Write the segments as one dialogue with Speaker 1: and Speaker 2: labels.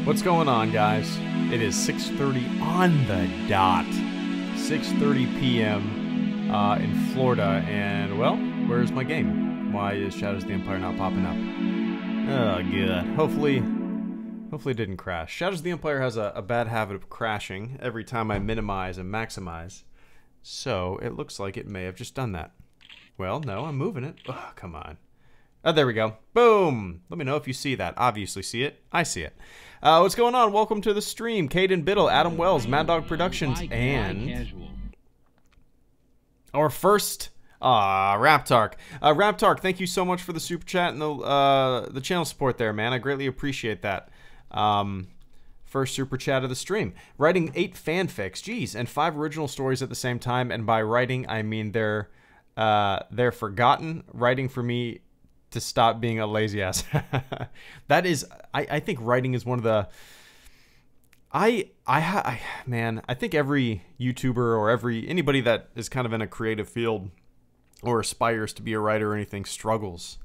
Speaker 1: What's going on, guys? It is 6:30 on the dot. 6:30 p.m. In Florida, and well, where's my game? Why is Shadows of the Empire not popping up? Oh, good. Hopefully it didn't crash. Shadows of the Empire has a bad habit of crashing every time I minimize and maximize. So, it looks like it may have just done that. Well, no, I'm moving it. Oh, come on. Oh, there we go. Boom! Let me know if you see that. Obviously see it. I see it. What's going on? Welcome to the stream. Caden Biddle, Adam Wells, Mad Dog Productions, and our first Raptark. Raptark, thank you so much for the super chat and the channel support there, man. I greatly appreciate that. First super chat of the stream. Writing 8 fanfics, geez, and 5 original stories at the same time. And by writing, I mean they're forgotten. Writing for me to stop being a lazy ass. That is, I think writing is one of the. Man, I think every YouTuber or anybody that is kind of in a creative field or aspires to be a writer or anything struggles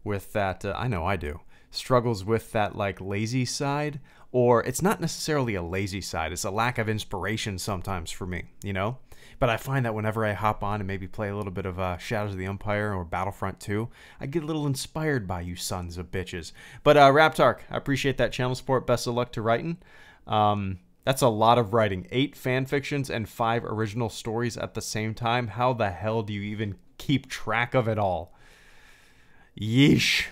Speaker 1: with that. I know I do. Struggles with that like lazy side, or it's not necessarily a lazy side. It's a lack of inspiration sometimes for me, you know? But I find that whenever I hop on and maybe play a little bit of Shadows of the Empire or Battlefront 2, I get a little inspired by you sons of bitches. But Raptark, I appreciate that channel support. Best of luck to writing. That's a lot of writing. 8 fan fictions and 5 original stories at the same time. How the hell do you even keep track of it all? Yeesh.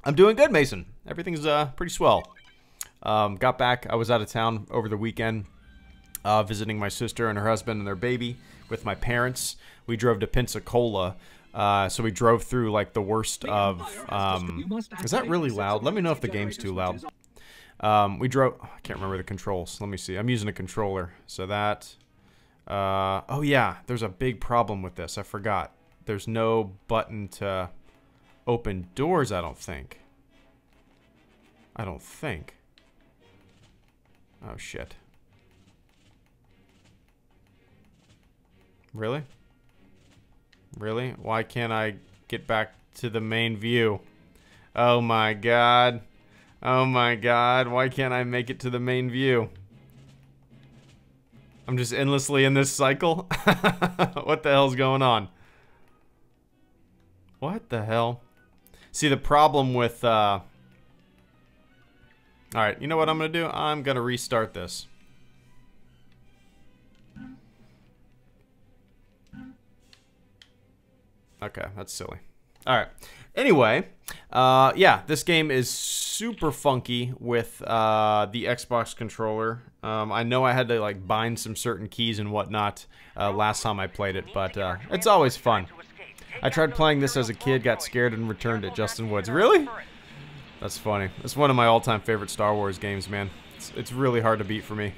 Speaker 1: I'm doing good, Mason. Everything's pretty swell. Got back. I was out of town over the weekend, visiting my sister and her husband and their baby with my parents. We drove to Pensacola. So we drove through like the worst of. Is that really loud? Let me know if the game's too loud. We drove. I can't remember the controls. Let me see. I'm using a controller. So that. Oh yeah, there's a big problem with this. I forgot. There's no button to open doors. I don't think. Oh shit. Really? Really? Why can't I get back to the main view? Oh my god. Oh my god. Why can't I make it to the main view? I'm just endlessly in this cycle? What the hell's going on? What the hell? See, the problem with, Alright, you know what I'm gonna do? I'm gonna restart this. Okay, that's silly. Alright. Anyway, yeah, this game is super funky with the Xbox controller. I know I had to like bind some certain keys and whatnot last time I played it, but it's always fun. I tried playing this as a kid, got scared, and returned it. Justin Woods. Really? That's funny. It's one of my all-time favorite Star Wars games, man. It's really hard to beat for me.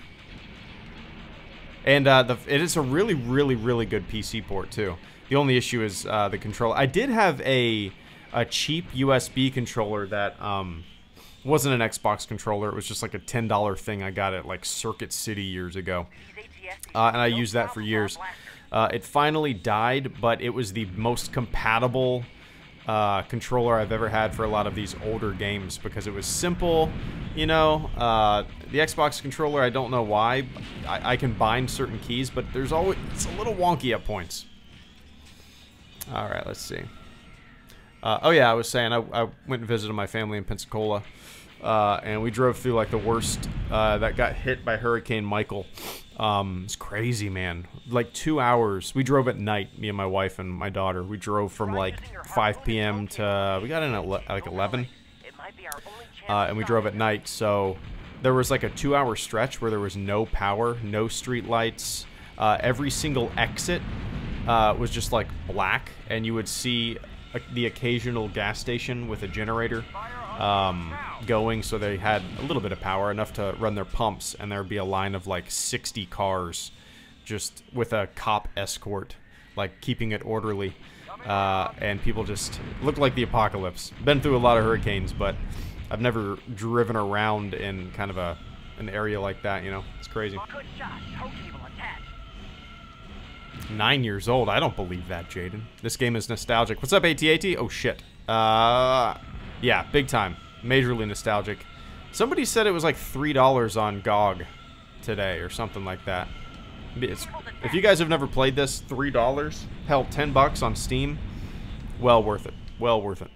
Speaker 1: And it is a really, really, really good PC port, too. The only issue is the controller. I did have a cheap USB controller that wasn't an Xbox controller. It was just like a $10 thing I got at like Circuit City years ago. And I used that for years. It finally died, but it was the most compatible controller I've ever had for a lot of these older games because it was simple, you know. The Xbox controller, I don't know why. I can bind certain keys, but there's always, it's a little wonky at points. Alright, let's see. Oh yeah, I was saying I went and visited my family in Pensacola, and we drove through like the worst that got hit by Hurricane Michael. It's crazy, man. Like 2 hours. We drove at night, me and my wife and my daughter. We drove from like 5 p.m. to, we got in at like 11. And we drove at night, so there was like a 2-hour stretch where there was no power, no street lights. Every single exit was just like black, and you would see the occasional gas station with a generator going, so they had a little bit of power, enough to run their pumps, and there'd be a line of like 60 cars just with a cop escort, like keeping it orderly, and people just looked like the apocalypse. Been through a lot of hurricanes, but I've never driven around in kind of an area like that, you know. It's crazy. 9 years old. I don't believe that, Jaden. This game is nostalgic. What's up, AT-AT? Oh, shit. Yeah, big time. Majorly nostalgic. Somebody said it was like $3 on GOG today or something like that. If you guys have never played this, $3, hell, $10 on Steam, well worth it. Well worth it.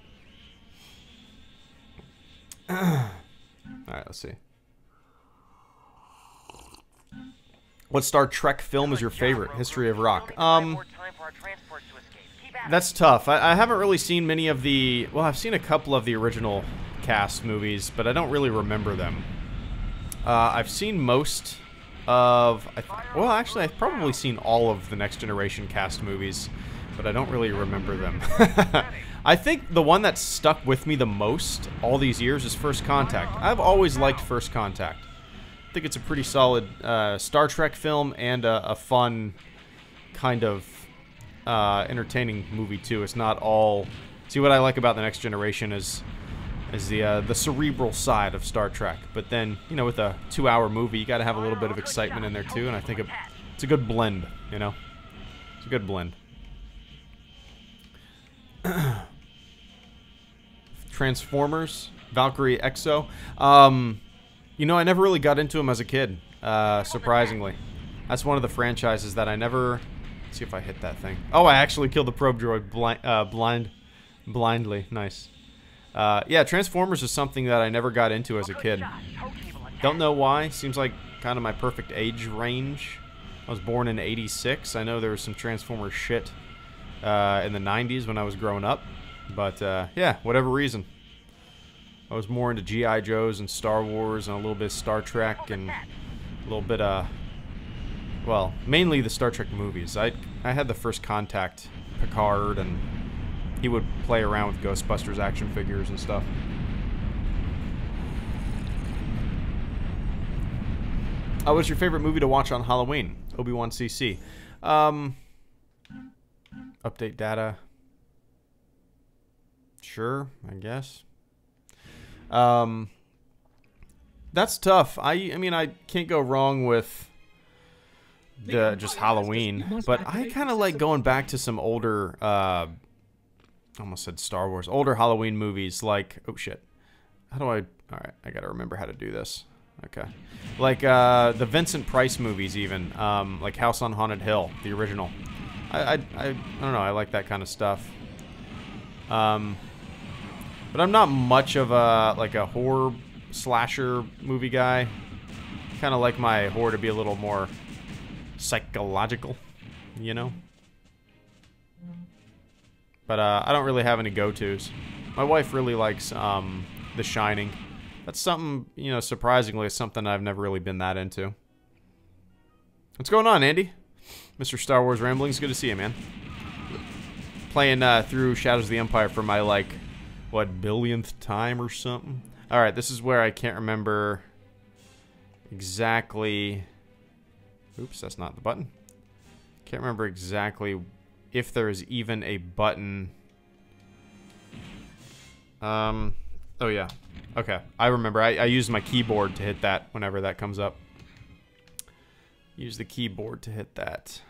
Speaker 1: Alright, let's see. What Star Trek film is your favorite? History of Rock. That's tough. I haven't really seen many of the... Well, I've seen a couple of the original cast movies, but I don't really remember them. I've seen most of... Well, actually, I've probably seen all of the Next Generation cast movies, but I don't really remember them. I think the one that stuck with me the most all these years is First Contact. I've always liked First Contact. I think it's a pretty solid Star Trek film and a fun kind of entertaining movie too. It's not all... See, what I like about the Next Generation is the cerebral side of Star Trek. But then, you know, with a 2-hour movie, you got to have a little bit of excitement in there too. And I think it's a good blend. You know, it's a good blend. Transformers, Valkyrie Exo. You know, I never really got into them as a kid, surprisingly. That's one of the franchises that I never... Let's see if I hit that thing. Oh, I actually killed the probe droid blindly. Nice. Yeah, Transformers is something that I never got into as a kid. Don't know why. Seems like kind of my perfect age range. I was born in '86. I know there was some Transformers shit in the '90s when I was growing up. But, yeah, whatever reason. I was more into G.I. Joes and Star Wars and a little bit of Star Trek and a little bit of... Well, mainly the Star Trek movies. I had the First Contact Picard, and he would play around with Ghostbusters action figures and stuff. What's your favorite movie to watch on Halloween? Obi-Wan CC. Update data. Sure, I guess. That's tough. I mean, I can't go wrong with just Halloween, but I kind of like going back to some older, almost said Star Wars, older Halloween movies like, oh shit, how do alright, I gotta remember how to do this. Okay. Like, the Vincent Price movies even, like House on Haunted Hill, the original. I don't know, I like that kind of stuff. But I'm not much of a horror slasher movie guy. Kind of like my horror to be a little more psychological, you know? But I don't really have any go-tos. My wife really likes The Shining. That's something, you know, surprisingly, it's something I've never really been that into. What's going on, Andy? Mr. Star Wars Ramblings, good to see you, man. Playing through Shadows of the Empire for my, like, what, billionth time or something? Alright, this is where I can't remember exactly... Oops, that's not the button. Can't remember exactly if there is even a button. Oh yeah. Okay, I remember. I use my keyboard to hit that whenever that comes up. Use the keyboard to hit that.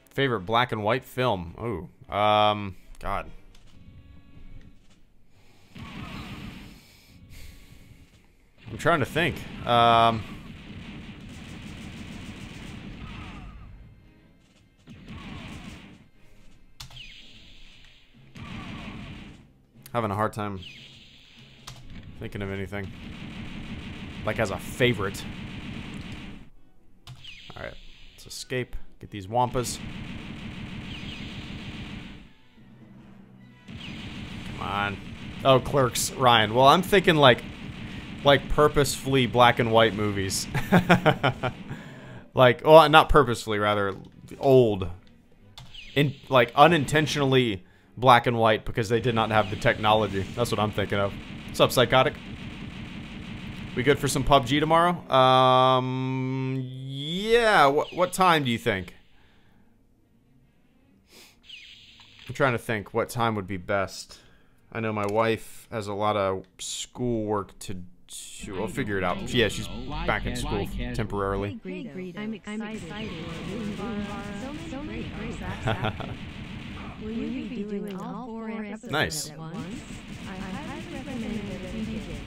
Speaker 1: Favorite black and white film? Oh, God. I'm trying to think. Having a hard time thinking of anything. Like as a favorite. Alright, let's escape. Get these wampas. Come on. Oh, Clerks, Ryan. Well, I'm thinking like purposefully black and white movies. Like, well, not purposefully, rather old. Like unintentionally black and white because they did not have the technology. That's what I'm thinking of. What's up, Psychotic? We good for some PUBG tomorrow? Yeah. What time do you think? I'm trying to think what time would be best. I know my wife has a lot of schoolwork to do. I'll figure it out. Yeah, she's back in school temporarily.
Speaker 2: I'm excited. Will you be doing all 4 episodes
Speaker 1: nice.
Speaker 2: at once? I highly recommend that you begin.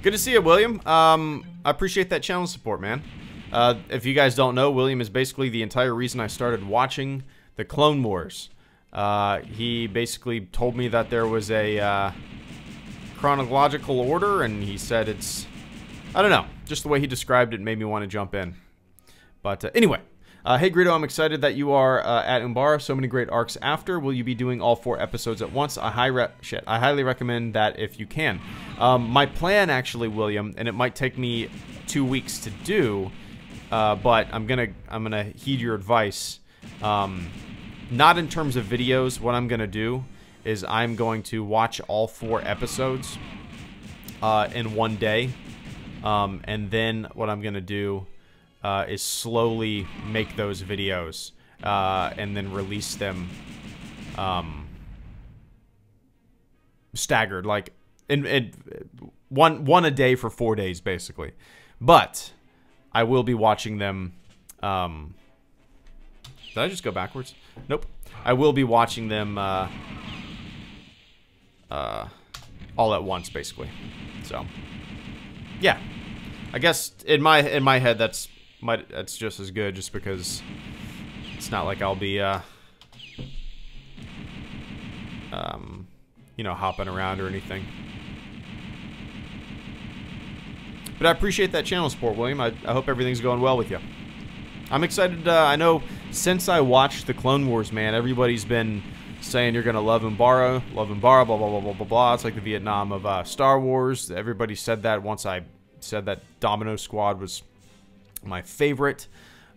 Speaker 1: Good to see you, William. I appreciate that channel support, man. If you guys don't know, William is basically the entire reason I started watching the Clone Wars. He basically told me that there was a chronological order, and he said it's... I don't know. Just the way he described it made me want to jump in. But anyway. Hey, Greedo, I'm excited that you are at Umbara. So many great arcs after. Will you be doing all 4 episodes at once? I highly recommend that if you can. My plan, actually, William, and it might take me 2 weeks to do, but I'm gonna heed your advice. Not in terms of videos. What I'm gonna do is I'm going to watch all 4 episodes in one day, and then what I'm gonna do is slowly make those videos and then release them staggered, like in one a day for 4 days, basically. But I will be watching them. Did I just go backwards? Nope. I will be watching them all at once, basically. So, yeah. I guess in my head that's just as good, just because it's not like I'll be you know, hopping around or anything. But I appreciate that channel support, William. I hope everything's going well with you. I'm excited. I know since I watched the Clone Wars, man, everybody's been saying you're gonna love Umbara, blah blah blah blah blah blah. It's like the Vietnam of Star Wars. Everybody said that once I said that Domino Squad was my favorite.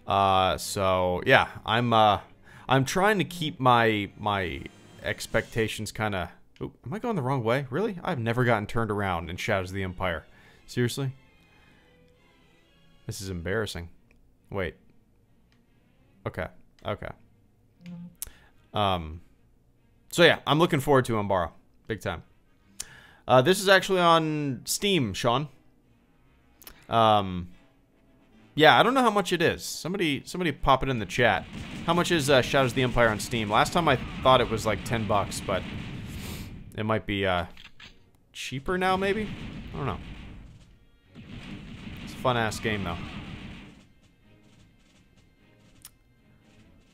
Speaker 1: So yeah, I'm trying to keep my expectations kind of. Am I going the wrong way? Really? I've never gotten turned around in Shadows of the Empire. Seriously? This is embarrassing. Wait. Okay. Okay. So yeah, I'm looking forward to Umbara. Big time. This is actually on Steam, Sean. Yeah, I don't know how much it is. Somebody pop it in the chat. How much is Shadows of the Empire on Steam? Last time I thought it was like $10, but it might be cheaper now, maybe? I don't know. It's a fun-ass game, though.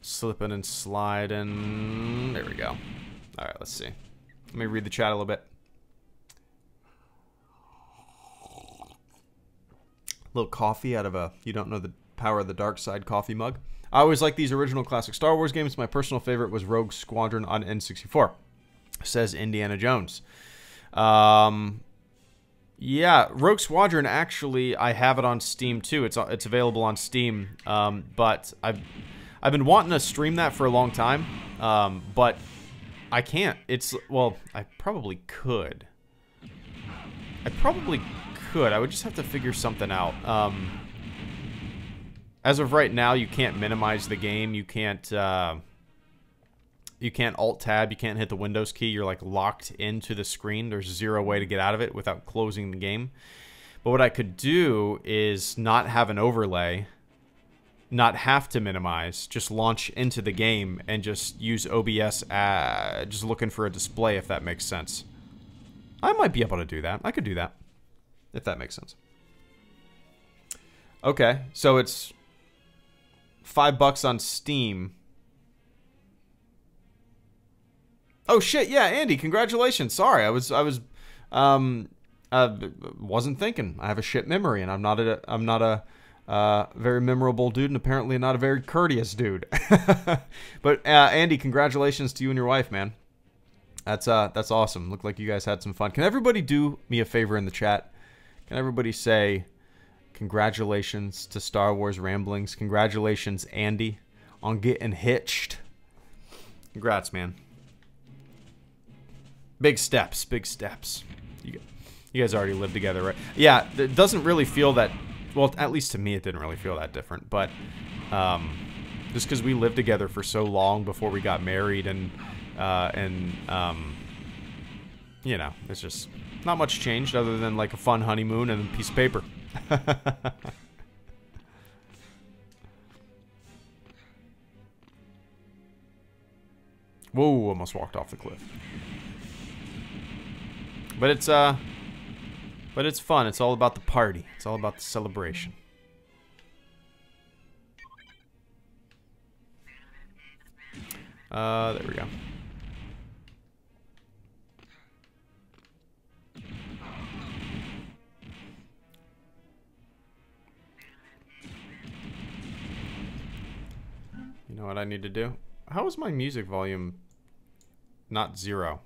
Speaker 1: Slipping and sliding. There we go. Alright, let's see. Let me read the chat a little bit. Little coffee out of a You Don't Know the Power of the Dark Side coffee mug. I always like these original classic Star Wars games. My personal favorite was Rogue Squadron on N64. Says Indiana Jones. Yeah, Rogue Squadron, actually, I have it on Steam too. It's available on Steam. But I've been wanting to stream that for a long time. But I can't. Well, I probably could. I would just have to figure something out. As of right now, you can't minimize the game. You can't alt tab. You can't hit the Windows key. You're like locked into the screen. There's zero way to get out of it without closing the game. But what I could do is not have an overlay, not have to minimize, just launch into the game and just use OBS, just looking for a display, if that makes sense. I might be able to do that. I could do that, if that makes sense. Okay, so it's $5 on Steam. Oh shit! Yeah, Andy, congratulations. Sorry, I wasn't thinking. I have a shit memory, and I'm not a very memorable dude, and apparently not a very courteous dude. But Andy, congratulations to you and your wife, man. That's awesome. Looked like you guys had some fun. Can everybody do me a favor in the chat? Can everybody say congratulations to Star Wars Ramblings? Congratulations, Andy, on getting hitched. Congrats, man. Big steps, big steps. You guys already live together, right? Yeah, it doesn't really feel that... Well, at least to me, it didn't really feel that different. But just because we lived together for so long before we got married, and you know, it's just not much changed other than like a fun honeymoon and a piece of paper. Whoa, almost walked off the cliff. But it's fun. It's all about the party. It's all about the celebration. There we go. You know what I need to do? How is my music volume not 0?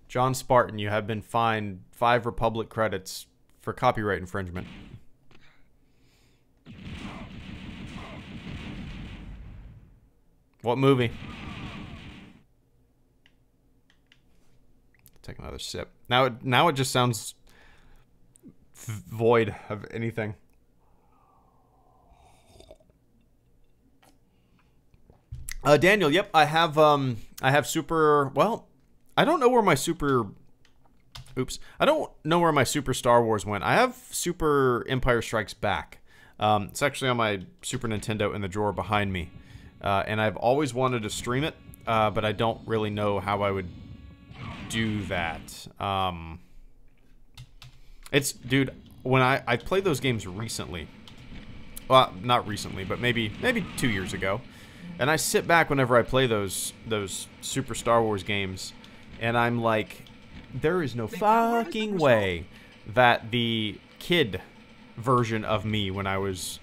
Speaker 1: John Spartan, you have been fined 5 Republic credits for copyright infringement. What movie? Take another sip. Now it just sounds void of anything. Daniel, yep, I have super, well, I don't know where my super, I don't know where my Super Star Wars went. I have Super Empire Strikes Back. It's actually on my Super Nintendo in the drawer behind me. And I've always wanted to stream it, but I don't really know how I would do that. Dude, when I played those games recently, well, not recently, but maybe 2 years ago, and I sit back whenever I play those Super Star Wars games, and I'm like, there is no fucking way that the kid version of me when I was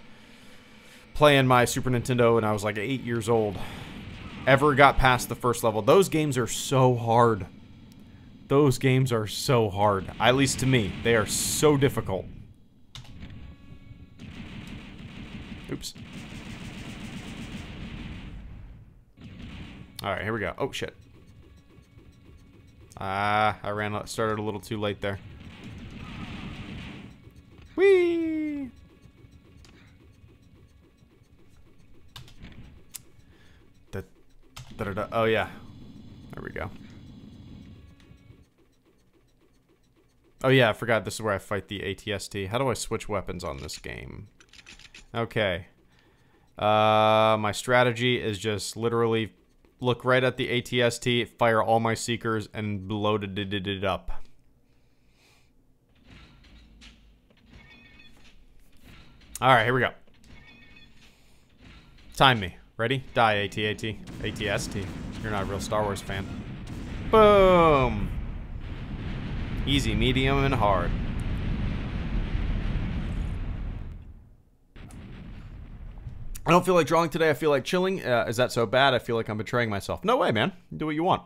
Speaker 1: playing my Super Nintendo and I was like 8 years old ever got past the first level. Those games are so hard. Those games are so hard. At least to me. They are so difficult. Oops. Alright, here we go. Oh, shit. I started a little too late there. Whee! Oh, yeah. There we go. Oh, yeah, I forgot this is where I fight the ATST. How do I switch weapons on this game? Okay. My strategy is just literally look right at the ATST, fire all my Seekers, and load it up. Alright, here we go. Time me. Ready? Die, ATST. You're not a real Star Wars fan. Boom! Easy, medium, and hard. I don't feel like drawing today. I feel like chilling. Is that so bad? I feel like I'm betraying myself. No way, man. Do what you want.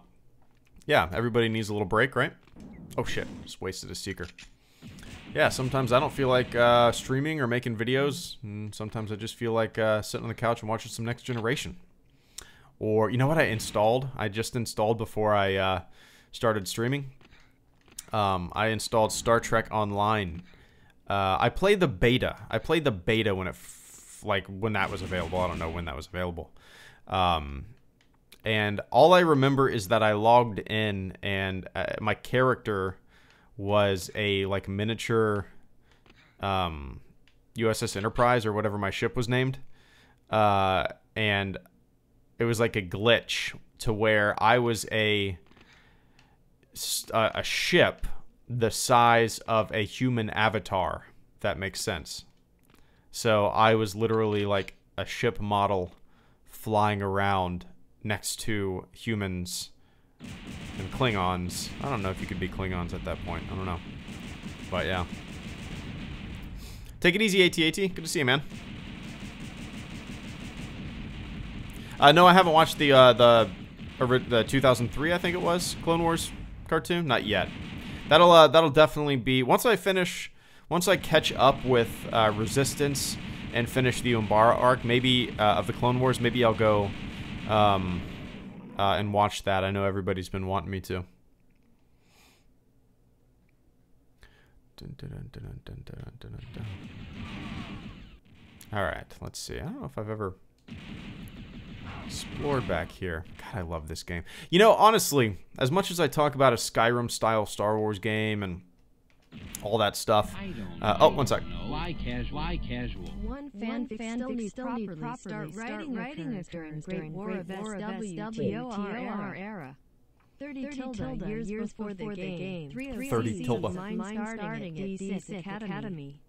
Speaker 1: Yeah, everybody needs a little break, right? Oh, shit. Just wasted a Seeker. Yeah, sometimes I don't feel like streaming or making videos. Sometimes I just feel like sitting on the couch and watching some Next Generation. Or, you know what I installed? I just installed before I started streaming. I installed Star Trek Online. I played the beta. I played the beta when it, when that was available. I don't know when that was available. And all I remember is that I logged in and my character was a miniature USS Enterprise or whatever my ship was named. And it was like a glitch to where I was a ship the size of a human avatar, if that makes sense. So I was literally like a ship model flying around next to humans and Klingons. I don't know if you could be Klingons at that point. I don't know. But yeah. Take it easy, AT-AT. Good to see you, man. No, I haven't watched the 2003, I think it was, Clone Wars cartoon. Not yet. That'll definitely be once I catch up with Resistance and finish the Umbara arc, maybe of the Clone Wars. Maybe I'll go and watch that. I know everybody's been wanting me to. All right, let's see. I don't know if I've ever. Explored back here. God, I love this game. You know, honestly, as much as I talk about a Skyrim-style Star Wars game and all that stuff. Oh, one sec.
Speaker 3: Why casual?
Speaker 2: One fanfic still needs properly start writing occurrence during Great War of SWTOR era. 30 tilde years before the game.
Speaker 1: 30 tilde.
Speaker 2: Mine starting at DC Academy.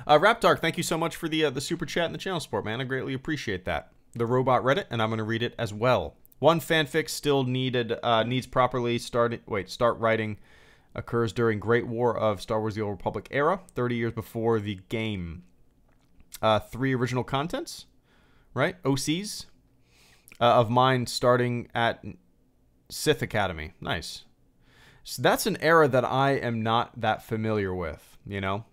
Speaker 1: Raptark, thank you so much for the super chat and the channel support, man. I greatly appreciate that. The robot read it, and I'm going to read it as well. One fanfic still needs properly start writing occurs during Great War of Star Wars: The Old Republic era, 30 years before the game. 3 original contents, right? OCs of mine starting at Sith Academy. Nice. So that's an era that I am not that familiar with, you know?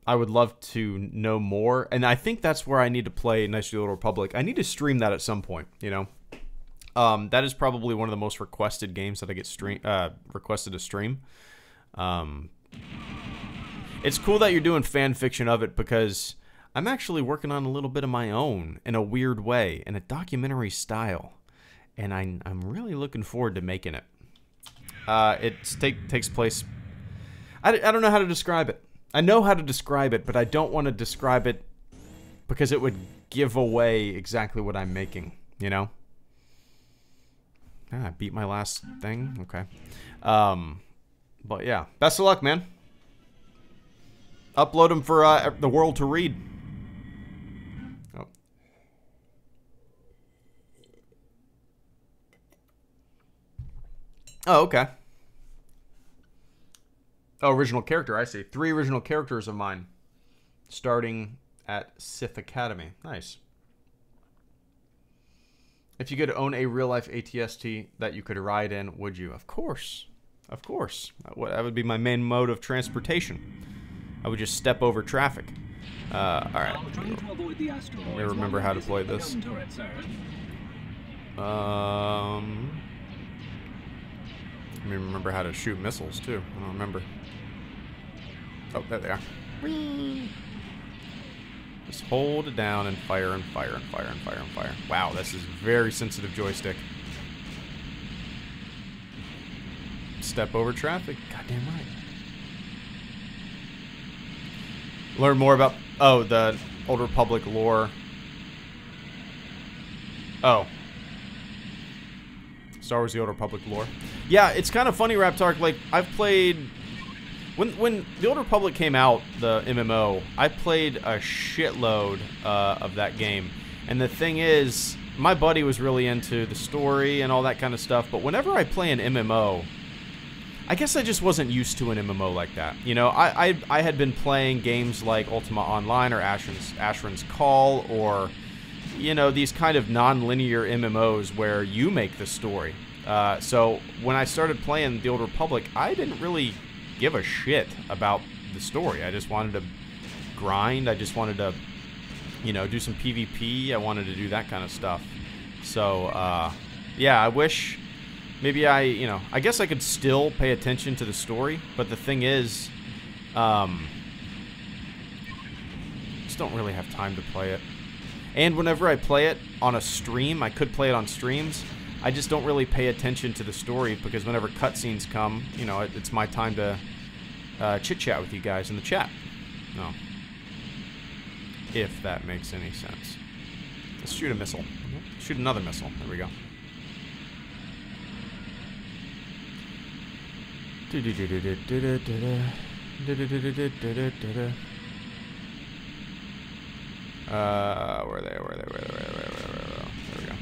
Speaker 1: I would love to know more, and I think that's where I need to play Knights of the Old Republic. I need to stream that at some point, you know? That is probably one of the most requested games that I get requested to stream. It's cool that you're doing fan fiction of it because I'm actually working on a little bit of my own in a weird way, in a documentary style, and I'm really looking forward to making it. It takes place. I don't know how to describe it. I know how to describe it, but I don't want to describe it because it would give away exactly what I'm making, you know? I beat my last thing. Okay. But yeah, best of luck, man. Upload them for the world to read. Oh. Oh, okay. Oh, original character, I see. 3 original characters of mine. Starting at Sith Academy. Nice. If you could own a real-life ATST that you could ride in, would you? Of course. Of course. That would be my main mode of transportation. I would just step over traffic. Alright. Let me remember how to play this. Let me remember how to shoot missiles, too. I don't remember. Oh, there they are. Whee! Just hold it down and fire and fire and fire and fire and fire. Wow, this is very sensitive joystick. Step over traffic. Goddamn right. Learn more about, oh, the Old Republic lore. Oh. Star Wars: The Old Republic lore. Yeah, it's kind of funny, Raptark. Like, I've played... When the Old Republic came out, the MMO, I played a shitload of that game. And the thing is, my buddy was really into the story and all that kind of stuff. But whenever I play an MMO, I guess I just wasn't used to an MMO like that. You know, I had been playing games like Ultima Online or Asheron's Call or, you know, these kind of non-linear MMOs where you make the story. So when I started playing the Old Republic, I didn't really give a shit about the story. I just wanted to grind. I just wanted to, you know, do some PvP. I wanted to do that kind of stuff. So, yeah, I wish maybe you know, I guess I could still pay attention to the story, but the thing is, just don't really have time to play it. And whenever I play it on a stream, I could play it on streams, I just don't really pay attention to the story because whenever cutscenes come, you know, it's my time to chit-chat with you guys in the chat. No. If that makes any sense. Let's shoot a missile. Shoot another missile. There we go. Where are they? There we go.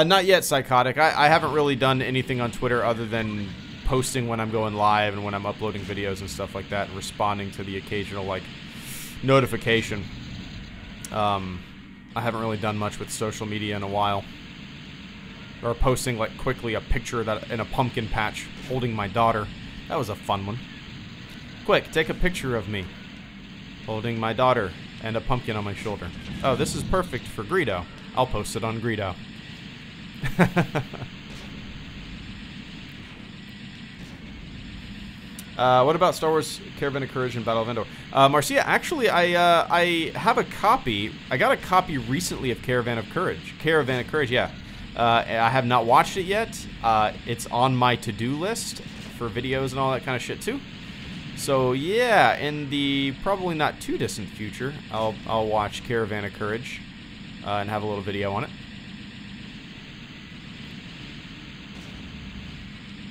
Speaker 1: Not yet, Psychotic. I haven't really done anything on Twitter other than posting when I'm going live and when I'm uploading videos and stuff like that and responding to the occasional, like, notification. I haven't really done much with social media in a while. Or posting, like, quickly a picture that in a pumpkin patch holding my daughter. That was a fun one. Quick, take a picture of me holding my daughter and a pumpkin on my shoulder. Oh, this is perfect for Greedo. I'll post it on Greedo. What about Star Wars Caravan of Courage and Battle of Endor? Marcia, actually, I have a copy. I got a copy recently of Caravan of Courage. Caravan of Courage, yeah. I have not watched it yet. It's on my to-do list for videos and all that kind of shit, too. So, yeah, in the probably not too distant future, I'll watch Caravan of Courage and have a little video on it.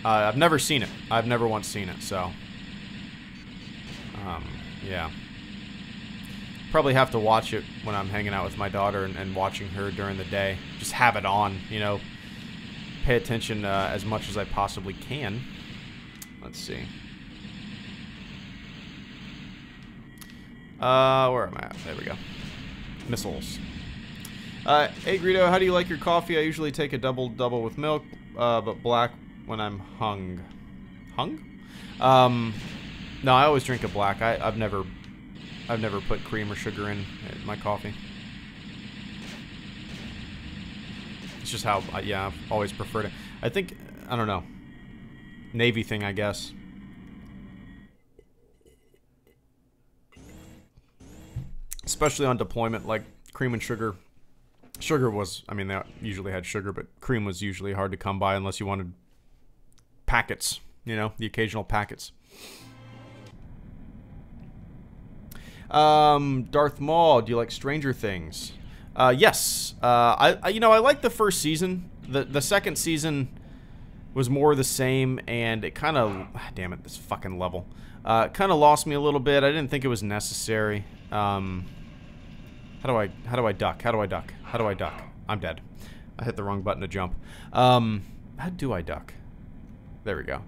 Speaker 1: I've never seen it. I've never once seen it, so... yeah. Probably have to watch it when I'm hanging out with my daughter and watching her during the day. Just have it on, you know. Pay attention as much as I possibly can. Let's see. Where am I at? There we go. Missiles. Hey, Greedo, how do you like your coffee? I usually take a double with milk, but black when I'm hung. Hung? No, I always drink it black. I've never put cream or sugar in my coffee. It's just how, yeah, I've always preferred it. I think, I don't know. Navy thing, I guess. Especially on deployment, like cream and sugar. Sugar was, I mean, they usually had sugar, but cream was usually hard to come by unless you wanted packets, you know, the occasional packets. Darth Maul, do you like Stranger Things? Yes. You know, I like the first season. The second season was more the same, and it kind of, damn it, this fucking level. Kind of lost me a little bit. I didn't think it was necessary. How do I duck? How do I duck? How do I duck? I'm dead. I hit the wrong button to jump. How do I duck? There we go.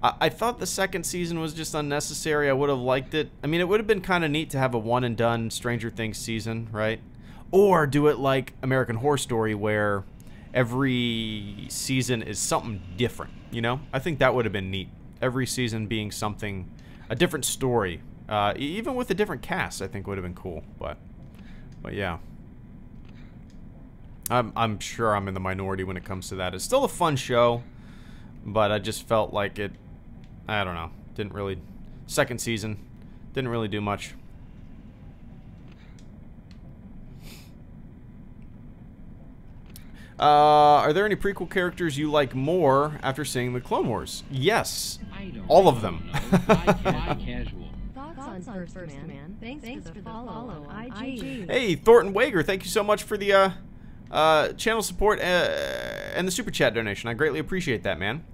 Speaker 1: I thought the second season was just unnecessary. I would have liked it. I mean, it would have been kind of neat to have a one-and-done Stranger Things season, right? Or do it like American Horror Story, where every season is something different, you know? I think that would have been neat. Every season being something, a different story. Even with a different cast, I think would have been cool. But yeah. I'm sure I'm in the minority when it comes to that. It's still a fun show, but I just felt like it, I don't know, didn't really, second season, didn't really do much. Are there any prequel characters you like more after seeing the Clone Wars? Yes, all of them.
Speaker 3: Why casual?
Speaker 2: Thoughts on First Man? Thanks for the follow on IG.
Speaker 1: Hey, Thornton Wager, thank you so much for the channel support and the super chat donation. I greatly appreciate that, man.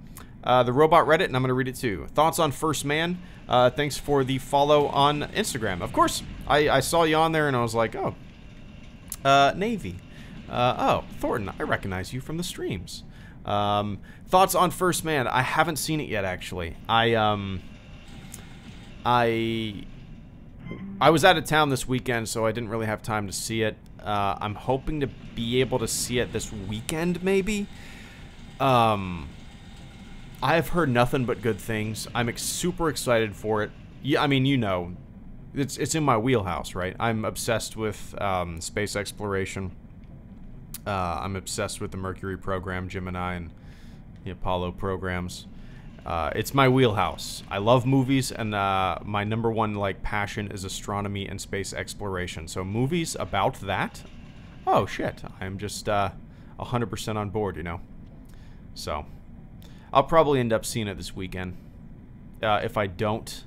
Speaker 1: The Robot Reddit, and I'm going to read it too. Thoughts on First Man? Thanks for the follow on Instagram. Of course, I saw you on there, and I was like, oh, Navy. Oh, Thornton, I recognize you from the streams. Thoughts on First Man? I haven't seen it yet, actually. I was out of town this weekend, so I didn't really have time to see it. I'm hoping to be able to see it this weekend, maybe. I have heard nothing but good things. I'm super excited for it. Yeah, I mean, you know, it's in my wheelhouse, right? I'm obsessed with space exploration. I'm obsessed with the Mercury program, Gemini, and the Apollo programs. It's my wheelhouse. I love movies, and my number one like passion is astronomy and space exploration. So movies about that, oh shit, I'm just 100% on board, you know. So I'll probably end up seeing it this weekend. If I don't,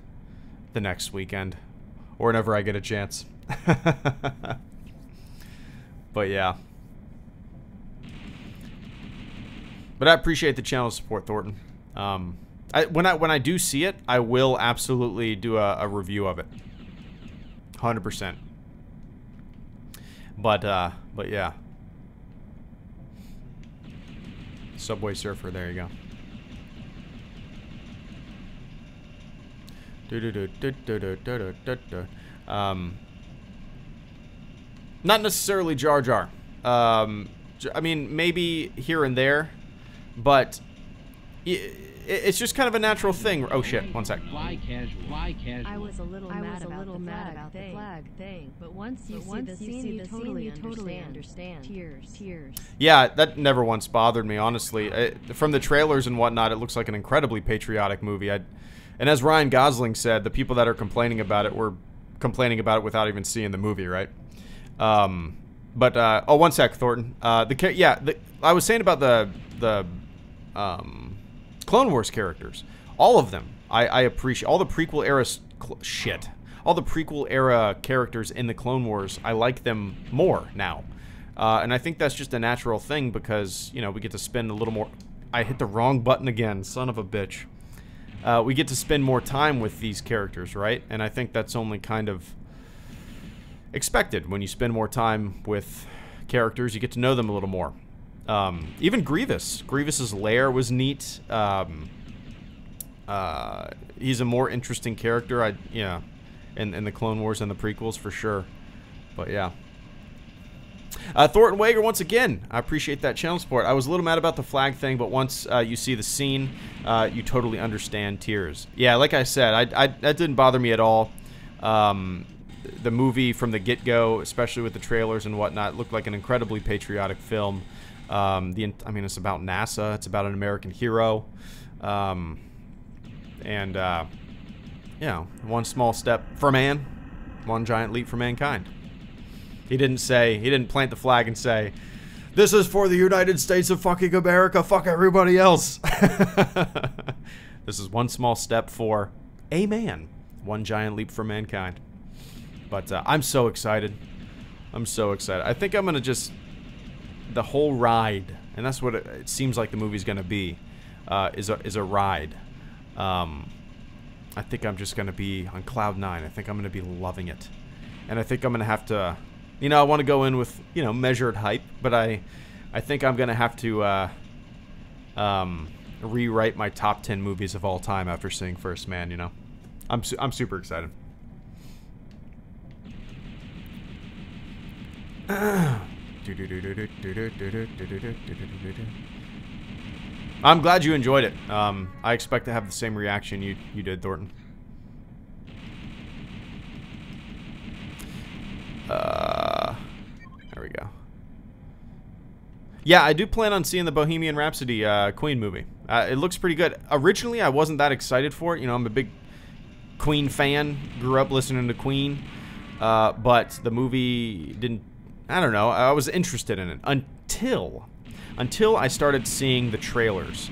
Speaker 1: the next weekend, or whenever I get a chance. But yeah. But I appreciate the channel support, Thornton. When I do see it, I will absolutely do a review of it. 100%. But yeah. Subway Surfer, there you go. Not necessarily Jar Jar. I mean, maybe here and there, but it's just kind of a natural thing. Oh shit! One sec.
Speaker 3: Why casual? Why casual?
Speaker 2: I was a little mad about the flag thing, but once you see the scene, you totally understand. Tears.
Speaker 1: Yeah, that never once bothered me, honestly. From the trailers and whatnot, it looks like an incredibly patriotic movie. And as Ryan Gosling said, the people that are complaining about it were complaining about it without even seeing the movie, right? Oh, one sec, Thornton. I was saying about the Clone Wars characters. All of them, I appreciate. All the prequel era shit. All the prequel era characters in the Clone Wars, I like them more now. And I think that's just a natural thing because, you know, we get to spend a little more... I hit the wrong button again, son of a bitch. We get to spend more time with these characters, right? And I think that's only kind of expected. When you spend more time with characters, you get to know them a little more. Even Grievous. Grievous's lair was neat. He's a more interesting character, in the Clone Wars and the prequels for sure. But yeah. Thornton Wager, once again, I appreciate that channel support. I was a little mad about the flag thing, but once you see the scene, you totally understand tears. Yeah, like I said, that didn't bother me at all. The movie from the get-go, especially with the trailers and whatnot, looked like an incredibly patriotic film. I mean, it's about NASA. It's about an American hero. One small step for man, one giant leap for mankind. He didn't plant the flag and say, this is for the United States of fucking America, fuck everybody else. This is one small step for a man, one giant leap for mankind. But I'm so excited. I'm so excited. I think I'm going to just, the whole ride, and that's what it seems like the movie's going to be, is a ride. I think I'm just going to be on cloud 9. I think I'm going to be loving it. And I think I'm going to have to, you know, I want to go in with, you know, measured hype, but I think I'm going to have to rewrite my top 10 movies of all time after seeing First Man, you know. I'm super excited. I'm glad you enjoyed it. I expect to have the same reaction you did, Thornton. There we go. Yeah, I do plan on seeing the Bohemian Rhapsody Queen movie. It looks pretty good. Originally, I wasn't that excited for it. You know, I'm a big Queen fan. Grew up listening to Queen. But the movie didn't... I don't know. I was interested in it until I started seeing the trailers.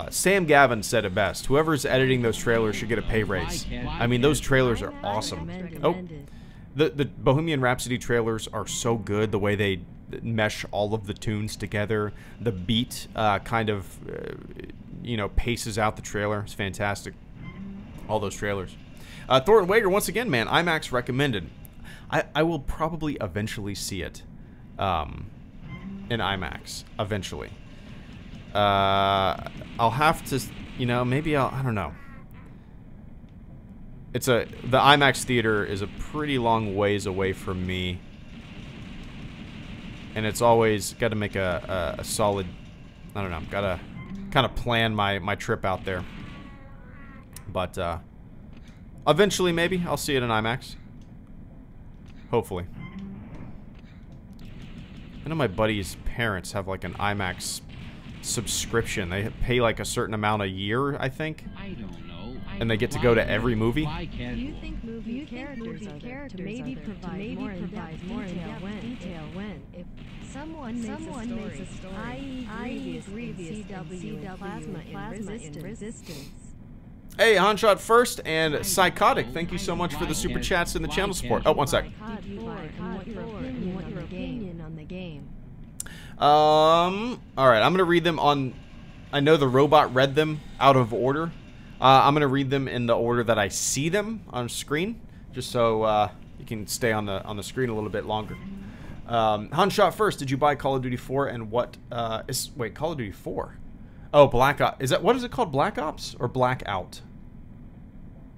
Speaker 1: Sam Gavin said it best. Whoever's editing those trailers should get a pay raise. I mean, those trailers are awesome. Oh, the Bohemian Rhapsody trailers are so good. The way they mesh all of the tunes together. The beat kind of, you know, paces out the trailer. It's fantastic. All those trailers. Thornton Wager, once again, man, IMAX recommended. I will probably eventually see it in IMAX. Eventually. I'll have to, you know, maybe I don't know. The IMAX theater is a pretty long ways away from me. And it's always got to make a solid, I don't know, got to kind of plan my trip out there. But eventually, maybe, I'll see it in IMAX. Hopefully. I know my buddy's parents have like an IMAX subscription. They pay like a certain amount a year, I think.
Speaker 3: I don't know.
Speaker 1: And they get to go to every movie.
Speaker 2: Do you think movie characters are there to maybe provide more in-depth detail when if someone makes a story, i.e. Grievous CW plasma in resistance?
Speaker 1: Hey, Hanshot first and Psychotic, thank you so much for the super chats and the channel support. Oh, one sec. Alright, I'm gonna read them on... I know the robot read them out of order. I'm gonna read them in the order that I see them on screen, just so you can stay on the screen a little bit longer. Hanshot first, did you buy Call of Duty 4 and what wait, Call of Duty 4? Oh, Black Ops. What is it called? Black Ops or Blackout?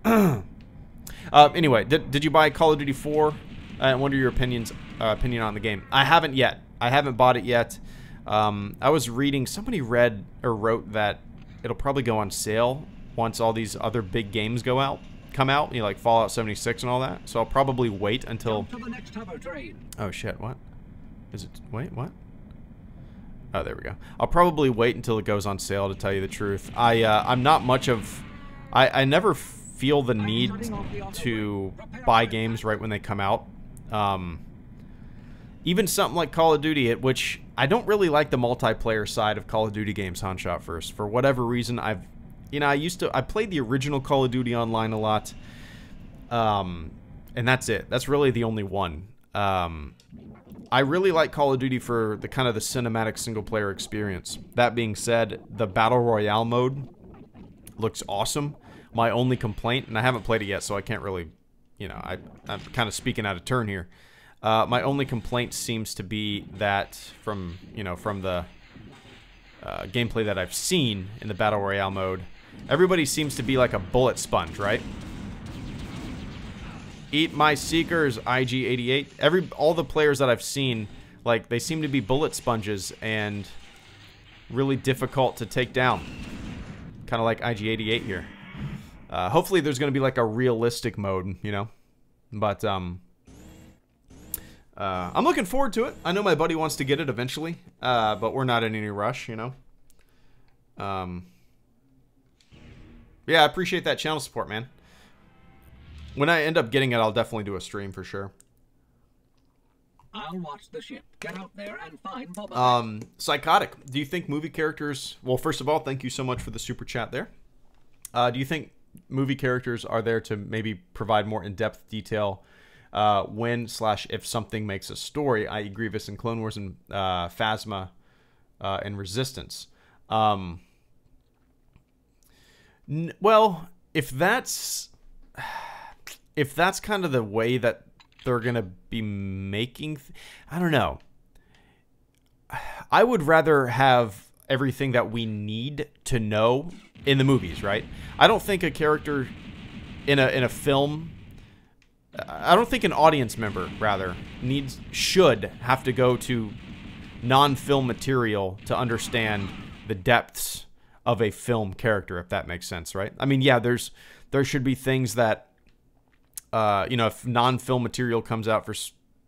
Speaker 1: Anyway, did you buy Call of Duty 4? And what are your opinion on the game? I haven't yet. I haven't bought it yet. I was reading, somebody read or wrote that it'll probably go on sale once all these other big games come out, you know, like Fallout 76 and all that. So I'll probably wait until... Oh shit, what? Is it... Wait, what? Oh, there we go. I'll probably wait until it goes on sale, to tell you the truth. I'm not much of I never feel the need to buy games right when they come out. Even something like Call of Duty, which I don't really like the multiplayer side of Call of Duty games, Shot First. For whatever reason, I played the original Call of Duty Online a lot. And that's it. That's really the only one. I really like Call of Duty for the kind of the cinematic single-player experience. That being said, the Battle Royale mode looks awesome. My only complaint, and I haven't played it yet, so I can't really, you know, I'm kind of speaking out of turn here. My only complaint seems to be that from the gameplay that I've seen in the Battle Royale mode, everybody seems to be like a bullet sponge, right? Eat my Seekers, IG88. All the players that I've seen, like, they seem to be bullet sponges and really difficult to take down. Kind of like IG88 here. Hopefully there's going to be like a realistic mode, you know? But, I'm looking forward to it. I know my buddy wants to get it eventually, but we're not in any rush, you know? Yeah, I appreciate that channel support, man. When I end up getting it, I'll definitely do a stream for sure.
Speaker 4: I'll watch the ship. Get out there and find Boba.
Speaker 1: Psychotic. Do you think movie characters... Well, first of all, thank you so much for the super chat there. Do you think movie characters are there to maybe provide more in-depth detail when/if something makes a story, i.e. Grievous in Clone Wars and Phasma and Resistance? Well, if that's kind of the way that they're going to be making... I don't know. I would rather have everything that we need to know in the movies, right? I don't think a character in a film... I don't think an audience member, rather, should have to go to non-film material to understand the depths of a film character, if that makes sense, right? I mean, yeah, there should be things that... you know, if non-film material comes out for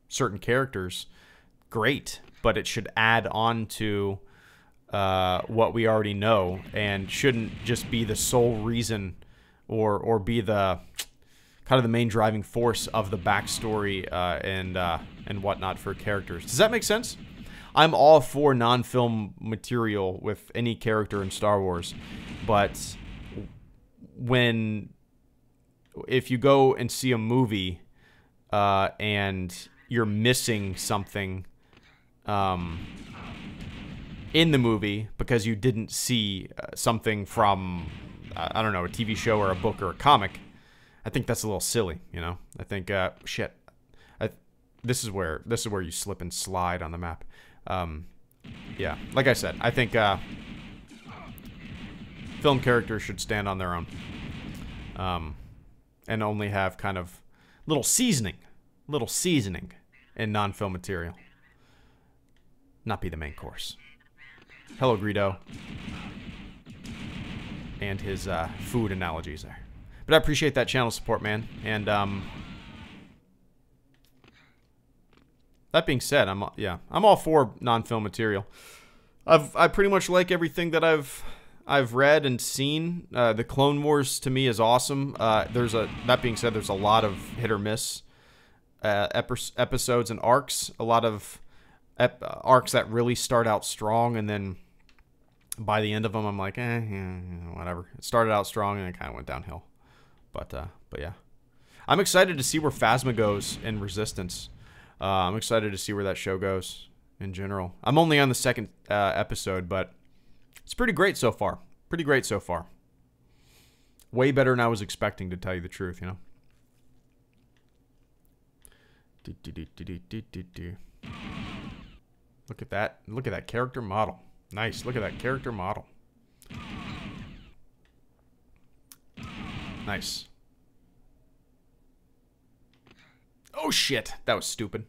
Speaker 1: certain characters, great, but it should add on to what we already know and shouldn't just be the sole reason or be the kind of the main driving force of the backstory and whatnot for characters. Does that make sense? I'm all for non-film material with any character in Star Wars, but if you go and see a movie and you're missing something in the movie because you didn't see something from, I don't know, a TV show or a book or a comic, I think that's a little silly, you know? I think, shit, this is where you slip and slide on the map. Yeah, like I said, I think film characters should stand on their own. And only have kind of little seasoning in non-film material. Not be the main course. Hello, Greedo. And his food analogies there. But I appreciate that channel support, man. And that being said, I'm all for non-film material. I pretty much like everything that I've read and seen. The Clone Wars to me is awesome. That being said, there's a lot of hit or miss episodes and arcs. A lot of arcs that really start out strong, and then by the end of them, I'm like, yeah, whatever. It started out strong and it kind of went downhill. But yeah, I'm excited to see where Phasma goes in Resistance. I'm excited to see where that show goes in general. I'm only on the second episode, but it's pretty great so far. Pretty great so far. Way better than I was expecting, to tell you the truth, you know. Look at that. Look at that character model. Nice. Look at that character model. Nice. Oh, shit. That was stupid.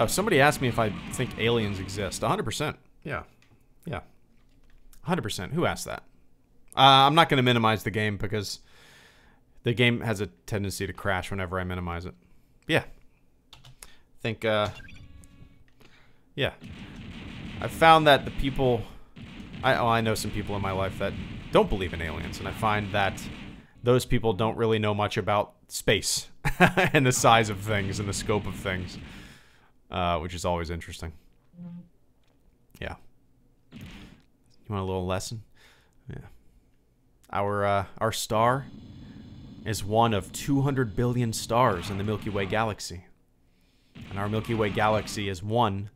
Speaker 1: Somebody asked me if I think aliens exist. 100%. Yeah. Yeah. 100%. Who asked that? I'm not going to minimize the game because the game has a tendency to crash whenever I minimize it. Yeah. I think Yeah. I've found that the people... I know some people in my life that don't believe in aliens, and I find that those people don't really know much about space and the size of things and the scope of things, which is always interesting. Yeah. You want a little lesson? Yeah. Our star is one of 200 billion stars in the Milky Way galaxy. And our Milky Way galaxy is one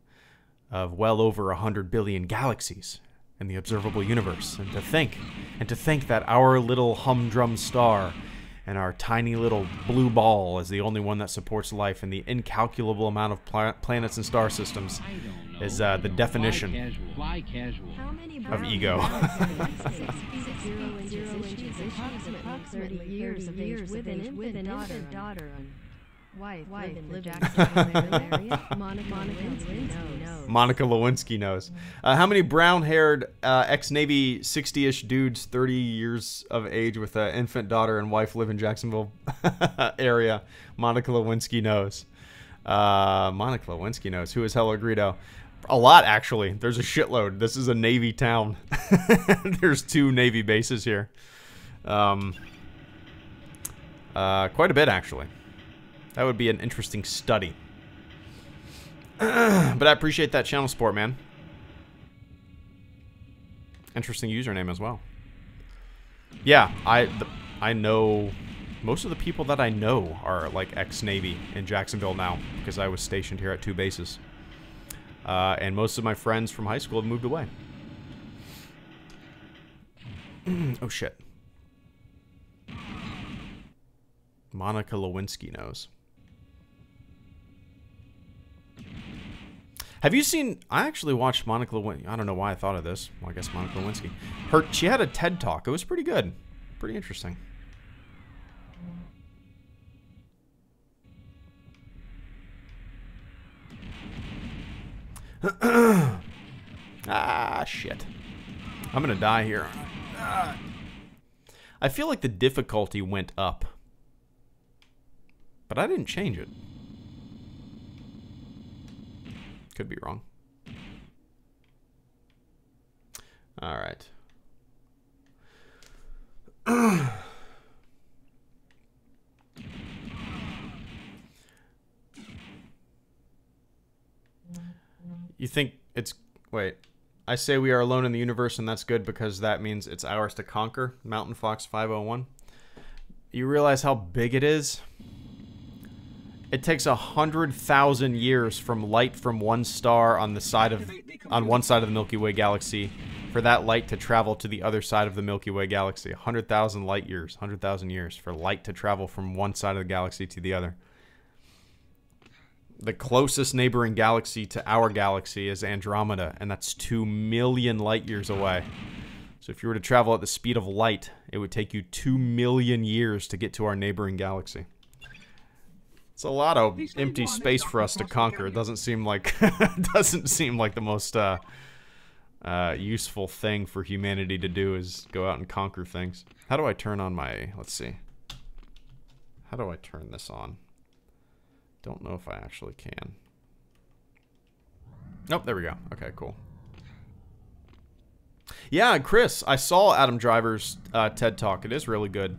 Speaker 1: of well over 100 billion galaxies in the observable universe. And to think that our little humdrum star and our tiny little blue ball is the only one that supports life in the incalculable amount of planets and star systems is the definition
Speaker 3: Fly casual.
Speaker 1: of ego.
Speaker 2: Years of age with an infant daughter. Wife lived
Speaker 1: Monica Lewinsky knows. How many brown-haired ex-Navy 60-ish dudes, 30 years of age with an infant daughter and wife live in Jacksonville area? Monica Lewinsky knows. Monica Lewinsky knows. Who is Hello Greedo? A lot, actually. There's a shitload. This is a Navy town. There's 2 Navy bases here. Quite a bit, actually. That would be an interesting study. But I appreciate that channel support, man. Interesting username as well. Yeah, I know most of the people that I know are like ex-Navy in Jacksonville now because I was stationed here at 2 bases. And most of my friends from high school have moved away. Oh, shit. Monica Lewinsky knows. Have you seen... I actually watched Monica Lewinsky. I don't know why I thought of this. Well, I guess Monica Lewinsky. She had a TED Talk. It was pretty good. Pretty interesting. Ah, shit. I'm gonna die here. I feel like the difficulty went up. But I didn't change it. Could be wrong. All right. You think it's... Wait. I say we are alone in the universe, and that's good because that means it's ours to conquer. Mountain Fox 501. You realize how big it is? It takes 100,000 years from light from one star on one side of the Milky Way galaxy for that light to travel to the other side of the Milky Way galaxy. 100,000 light years, 100,000 years for light to travel from one side of the galaxy to the other. The closest neighboring galaxy to our galaxy is Andromeda, and that's 2 million light years away. So if you were to travel at the speed of light, it would take you 2 million years to get to our neighboring galaxy. It's a lot of empty space for us to conquer. It doesn't seem like the most useful thing for humanity to do is go out and conquer things. How do I turn on my... Let's see. How do I turn this on? Don't know if I actually can. Nope, there we go. Okay, cool. Yeah, Chris, I saw Adam Driver's TED Talk. It is really good.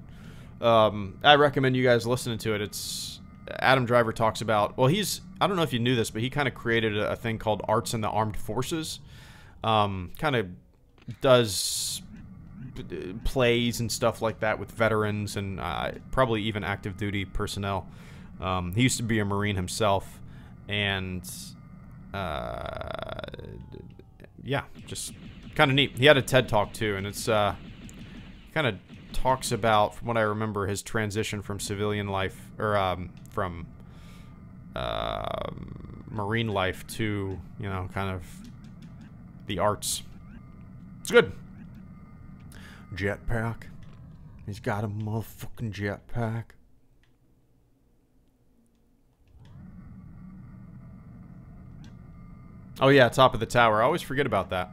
Speaker 1: I recommend you guys listening to it. It's... Adam Driver talks about, well, I don't know if you knew this, but he kind of created a thing called Arts in the Armed Forces. Kind of does plays and stuff like that with veterans and probably even active duty personnel. He used to be a Marine himself, and yeah, just kind of neat. He had a TED Talk too, and it's kind of talks about, from what I remember, his transition from civilian life, or from Marine life to, you know, kind of the arts. It's good. Jetpack. He's got a motherfucking jetpack. Oh yeah, top of the tower. I always forget about that.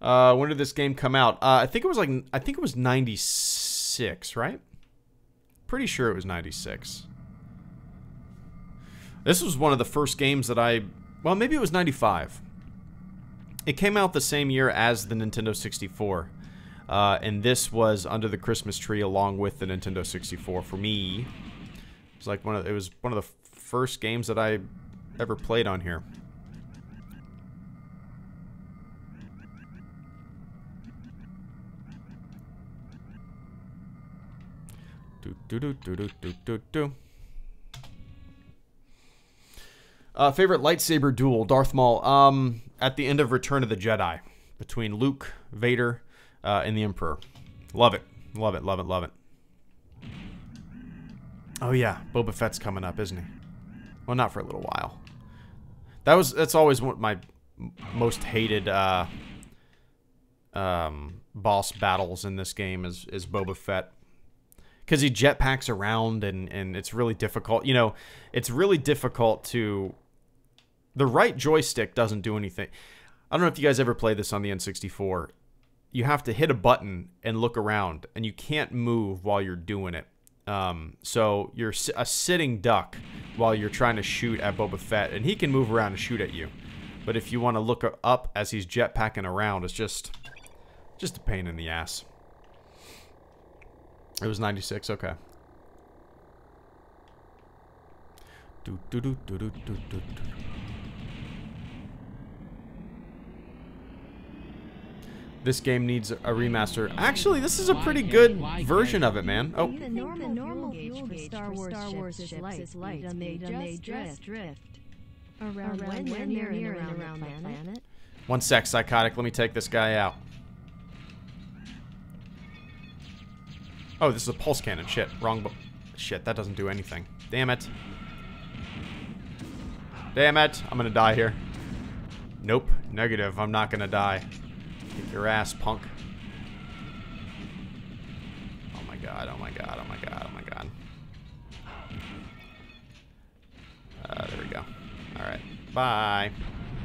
Speaker 1: When did this game come out? I think it was 96, right? Pretty sure it was 96. This was one of the first games that well, maybe it was 95. It came out the same year as the Nintendo 64. And this was under the Christmas tree along with the Nintendo 64 for me. It was like one of the first games that I ever played on here. Favorite lightsaber duel, Darth Maul. At the end of Return of the Jedi, between Luke, Vader, and the Emperor. Love it, love it, love it, love it. Oh yeah, Boba Fett's coming up, isn't he? Well, not for a little while. That's always one of my most hated boss battles in this game is Boba Fett. Because he jetpacks around and it's really difficult. You know, it's really difficult to... The right joystick doesn't do anything. I don't know if you guys ever played this on the N64. You have to hit a button and look around, and you can't move while you're doing it. So you're a sitting duck while you're trying to shoot at Boba Fett, and he can move around and shoot at you. But if you want to look up as he's jetpacking around, it's just a pain in the ass. It was 96, okay. This game needs a remaster. Actually, this is a pretty good version of it, man. Oh.
Speaker 2: The normal fuel gauge for Star Wars ships is light, and they just drift around when they're near and around the planet.
Speaker 1: One sec, Psychotic. Let me take this guy out. Oh, this is a pulse cannon. Shit, wrong. Shit, that doesn't do anything. Damn it. Damn it. I'm gonna die here. Nope. Negative. I'm not gonna die. Kick your ass, punk. Oh my god, oh my god, oh my god, oh my god. There we go. Alright. Bye.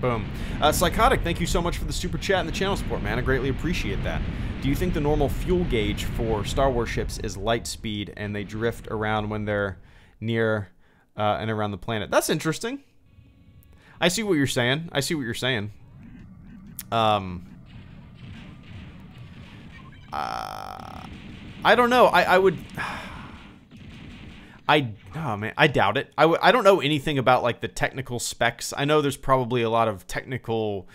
Speaker 1: Boom. Psychotic, thank you so much for the super chat and the channel support, man. I greatly appreciate that. Do you think the normal fuel gauge for Star Wars ships is light speed and they drift around when they're near and around the planet? That's interesting. I see what you're saying. I see what you're saying. I don't know. I would... oh man, I doubt it. I don't know anything about like the technical specs. I know there's probably a lot of technical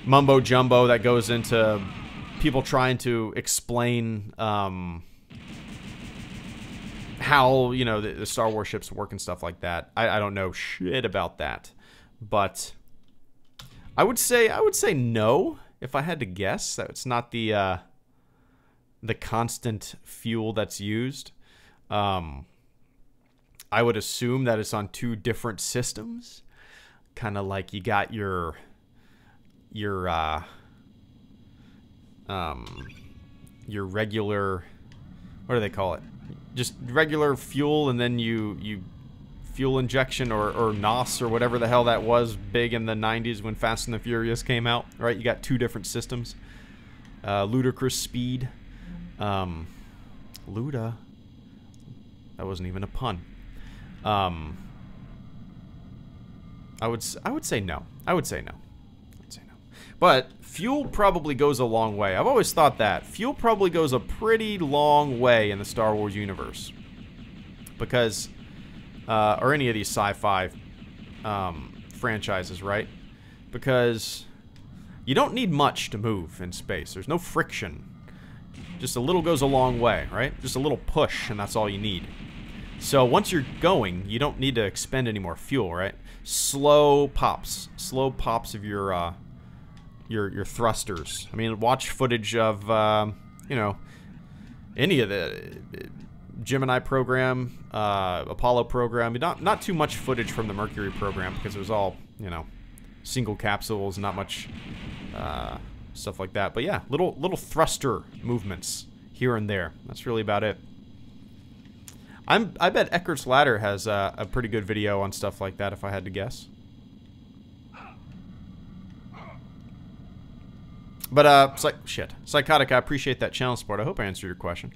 Speaker 1: mumbo jumbo that goes into people trying to explain how, you know, the Star Wars ships work and stuff like that. I don't know shit about that, but I would say no if I had to guess. That it's not the constant fuel that's used. I would assume that it's on two different systems, kind of like you got your regular, what do they call it? Just regular fuel, and then you fuel injection or NOS or whatever the hell that was big in the 90s when Fast and the Furious came out, right? You got two different systems. Ludicrous speed. Luda. That wasn't even a pun. I would say no. I would say no. But fuel probably goes a long way. I've always thought that. Fuel probably goes a pretty long way in the Star Wars universe. Because, or any of these sci-fi franchises, right? Because you don't need much to move in space. There's no friction. Just a little goes a long way, right? Just a little push, and that's all you need. So once you're going, you don't need to expend any more fuel, right? Slow pops of your thrusters. I mean, watch footage of you know, any of the Gemini program, Apollo program. Not too much footage from the Mercury program because it was all, you know, single capsules, not much stuff like that. But yeah, little thruster movements here and there. That's really about it. I bet Eckert's Ladder has a pretty good video on stuff like that, if I had to guess. But Psychotic, I appreciate that channel support. I hope I answered your question.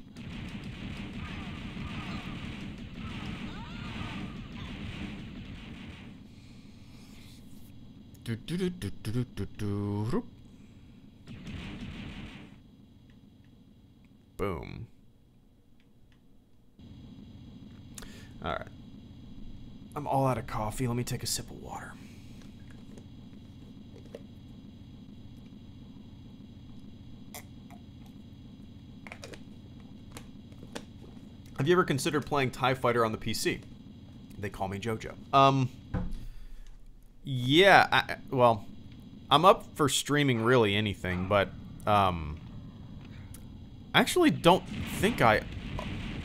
Speaker 1: Boom. All right. I'm all out of coffee. Let me take a sip of water. Have you ever considered playing TIE Fighter on the PC? They call me JoJo. Yeah, well, I'm up for streaming really anything, but I actually don't think I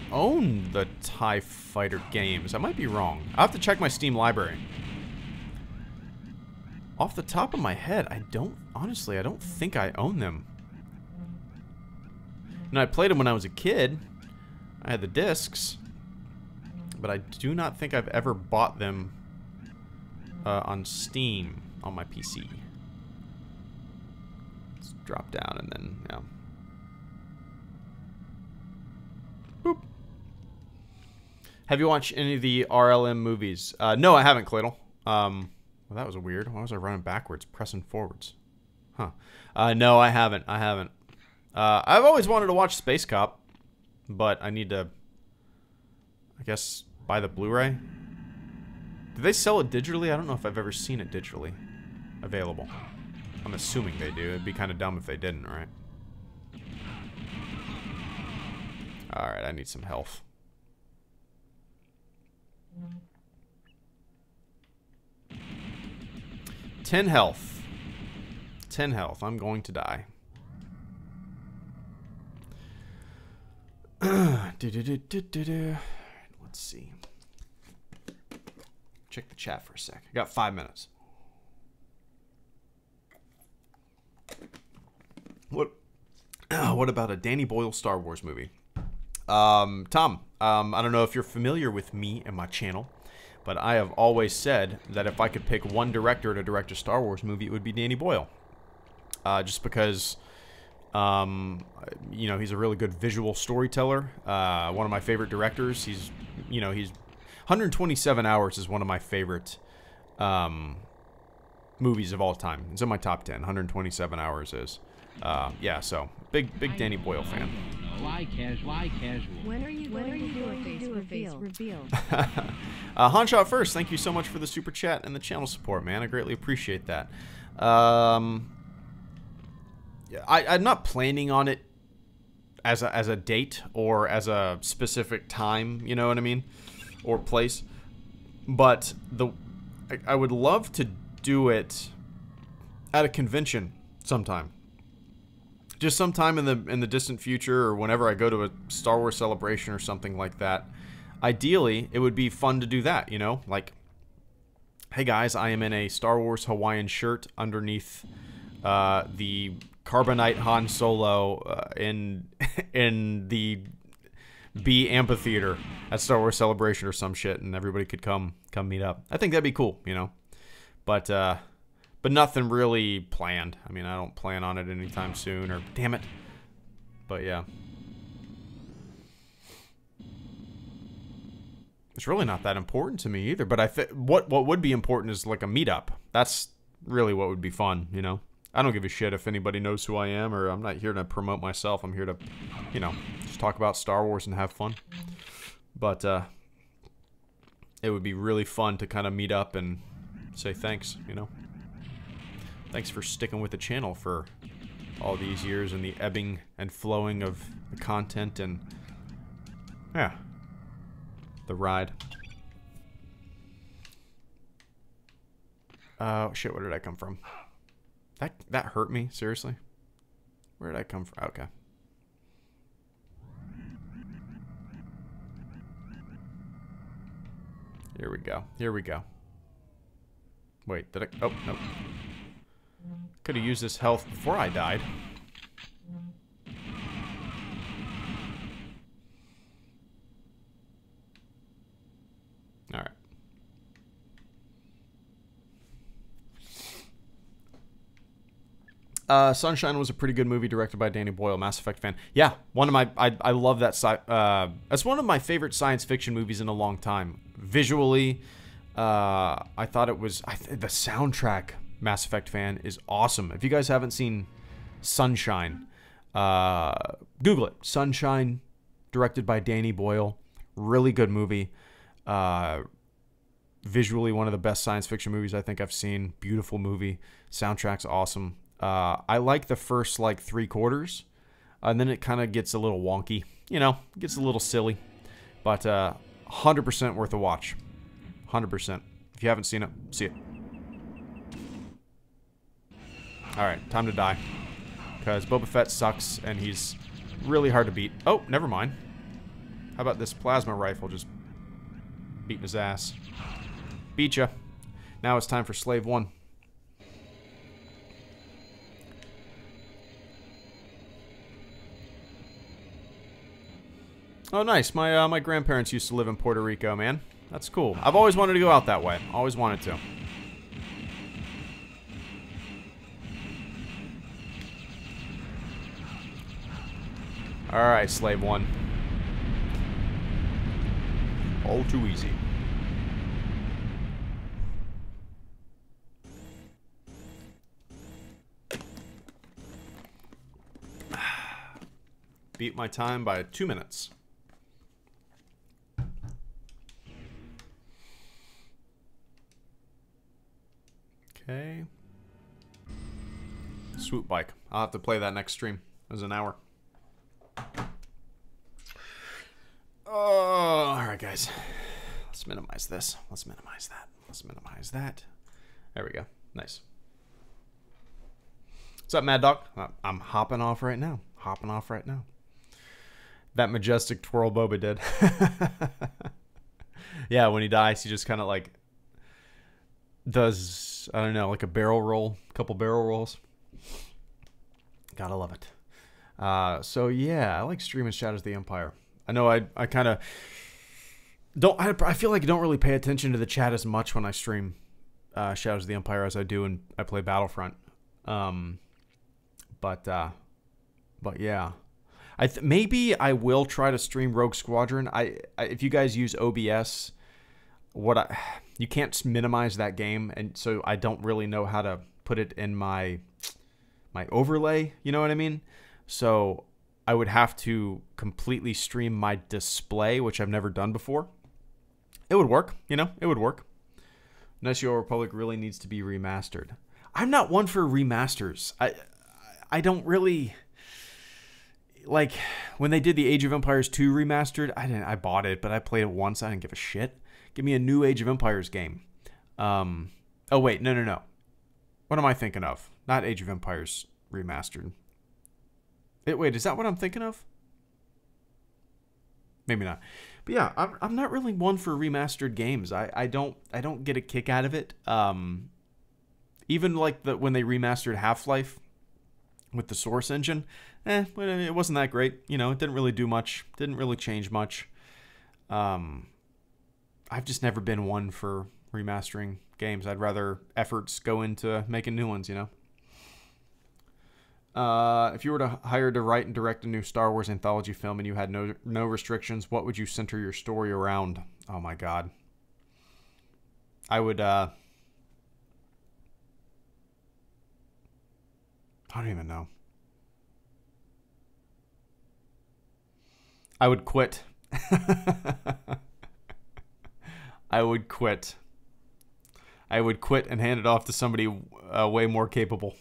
Speaker 1: own the TIE Fighter games. I might be wrong. I'll have to check my Steam library. Off the top of my head, honestly, I don't think I own them. And I played them when I was a kid. I had the discs, but I do not think I've ever bought them on Steam on my PC. Let's drop down and then, yeah. Boop. Have you watched any of the RLM movies? No, I haven't, Claydle. Well, that was weird. Why was I running backwards, pressing forwards? Huh. No, I haven't. I've always wanted to watch Space Cop, but I need to, I guess, buy the Blu-ray. Do they sell it digitally? I don't know if I've ever seen it digitally available. I'm assuming they do. It'd be kind of dumb if they didn't, right? Alright, I need some health. Ten health. 10 health. I'm going to die. Let's see. Check the chat for a sec. I got 5 minutes. What about a Danny Boyle Star Wars movie? Tom, I don't know if you're familiar with me and my channel, but I have always said that if I could pick one director to direct a Star Wars movie, it would be Danny Boyle. Just because, you know, he's a really good visual storyteller. One of my favorite directors. He's 127 Hours is one of my favorite movies of all time. It's in my top 10. 127 Hours is. Yeah, so big Danny Boyle fan.
Speaker 3: Why casual?
Speaker 2: When are you going to do a face reveal?
Speaker 1: Hanshot first, thank you so much for the super chat and the channel support, man. I greatly appreciate that. I'm not planning on it as a date or as a specific time, you know what I mean, or place. But I would love to do it at a convention sometime. Just sometime in the distant future, or whenever I go to a Star Wars celebration or something like that. Ideally, it would be fun to do that, you know? Like, hey guys, I am in a Star Wars Hawaiian shirt underneath the Carbonite Han Solo in the B amphitheater at Star Wars Celebration or some shit, and everybody could come meet up. I think that'd be cool, you know? But nothing really planned. I mean, I don't plan on it anytime soon, or damn it. But yeah. It's really not that important to me either, but I think what would be important is like a meetup. That's really what would be fun, you know? I don't give a shit if anybody knows who I am, or I'm not here to promote myself. I'm here to, you know, just talk about Star Wars and have fun. But it would be really fun to kind of meet up and say thanks, you know? Thanks for sticking with the channel for all these years and the ebbing and flowing of the content and, yeah, the ride. Oh, shit, where did I come from? That hurt me, seriously? Where did I come from? Okay. Here we go. Here we go. Wait, did I? Oh, no. Could have used this health before I died. Alright. Sunshine was a pretty good movie directed by Danny Boyle, Mass Effect fan. Yeah, one of my I love that that's one of my favorite science fiction movies in a long time. Visually, I thought it was the soundtrack, Mass Effect fan, is awesome. If you guys haven't seen Sunshine, Google it. Sunshine, directed by Danny Boyle. Really good movie. Visually one of the best science fiction movies I think I've seen. Beautiful movie. Soundtrack's awesome. I like the first like 3/4, and then it kind of gets a little wonky. You know, gets a little silly. But 100% worth a watch. 100%. If you haven't seen it, see it. Alright, time to die. Because Boba Fett sucks, and he's really hard to beat. Oh, never mind. How about this plasma rifle just beating his ass? Beat ya. Now it's time for Slave 1. Oh, nice. My grandparents used to live in Puerto Rico, man. That's cool. I've always wanted to go out that way. Always wanted to. Alright, Slave 1. All too easy. Beat my time by 2 minutes. Okay. Swoop bike. I'll have to play that next stream. It was an hour. Oh, alright guys. Let's minimize this. Let's minimize that. Let's minimize that. There we go. Nice. What's up, Mad Dog? I'm hopping off right now. Hopping off right now. That majestic twirl Boba did. Yeah, when he dies, he just kind of like does, I don't know, like a barrel roll, a couple barrel rolls. Gotta love it. So yeah, I like streaming Shadows of the Empire. I know I kind of don't, I feel like I don't really pay attention to the chat as much when I stream Shadows of the Empire as I do when I play Battlefront. But yeah. Maybe I will try to stream Rogue Squadron. If you guys use OBS, you can't minimize that game, and so I don't really know how to put it in my overlay. You know what I mean? So I would have to completely stream my display, which I've never done before. It would work, you know. It would work. Nesio Republic really needs to be remastered. I'm not one for remasters. I don't really. Like, when they did the Age of Empires 2 remastered, I bought it, but I played it once. I didn't give a shit. Give me a new Age of Empires game. Oh, wait. No. What am I thinking of? Not Age of Empires remastered. Wait, is that what I'm thinking of? Maybe not. But yeah, I'm not really one for remastered games. I don't get a kick out of it. Even like when they remastered Half-Life with the Source engine, it wasn't that great. You know, it didn't really do much. Didn't really change much. I've just never been one for remastering games. I'd rather efforts go into making new ones, you know. If you were hired to write and direct a new Star Wars anthology film and you had no restrictions, what would you center your story around? Oh my God. I would, I don't even know. I would quit. I would quit. I would quit and hand it off to somebody way more capable.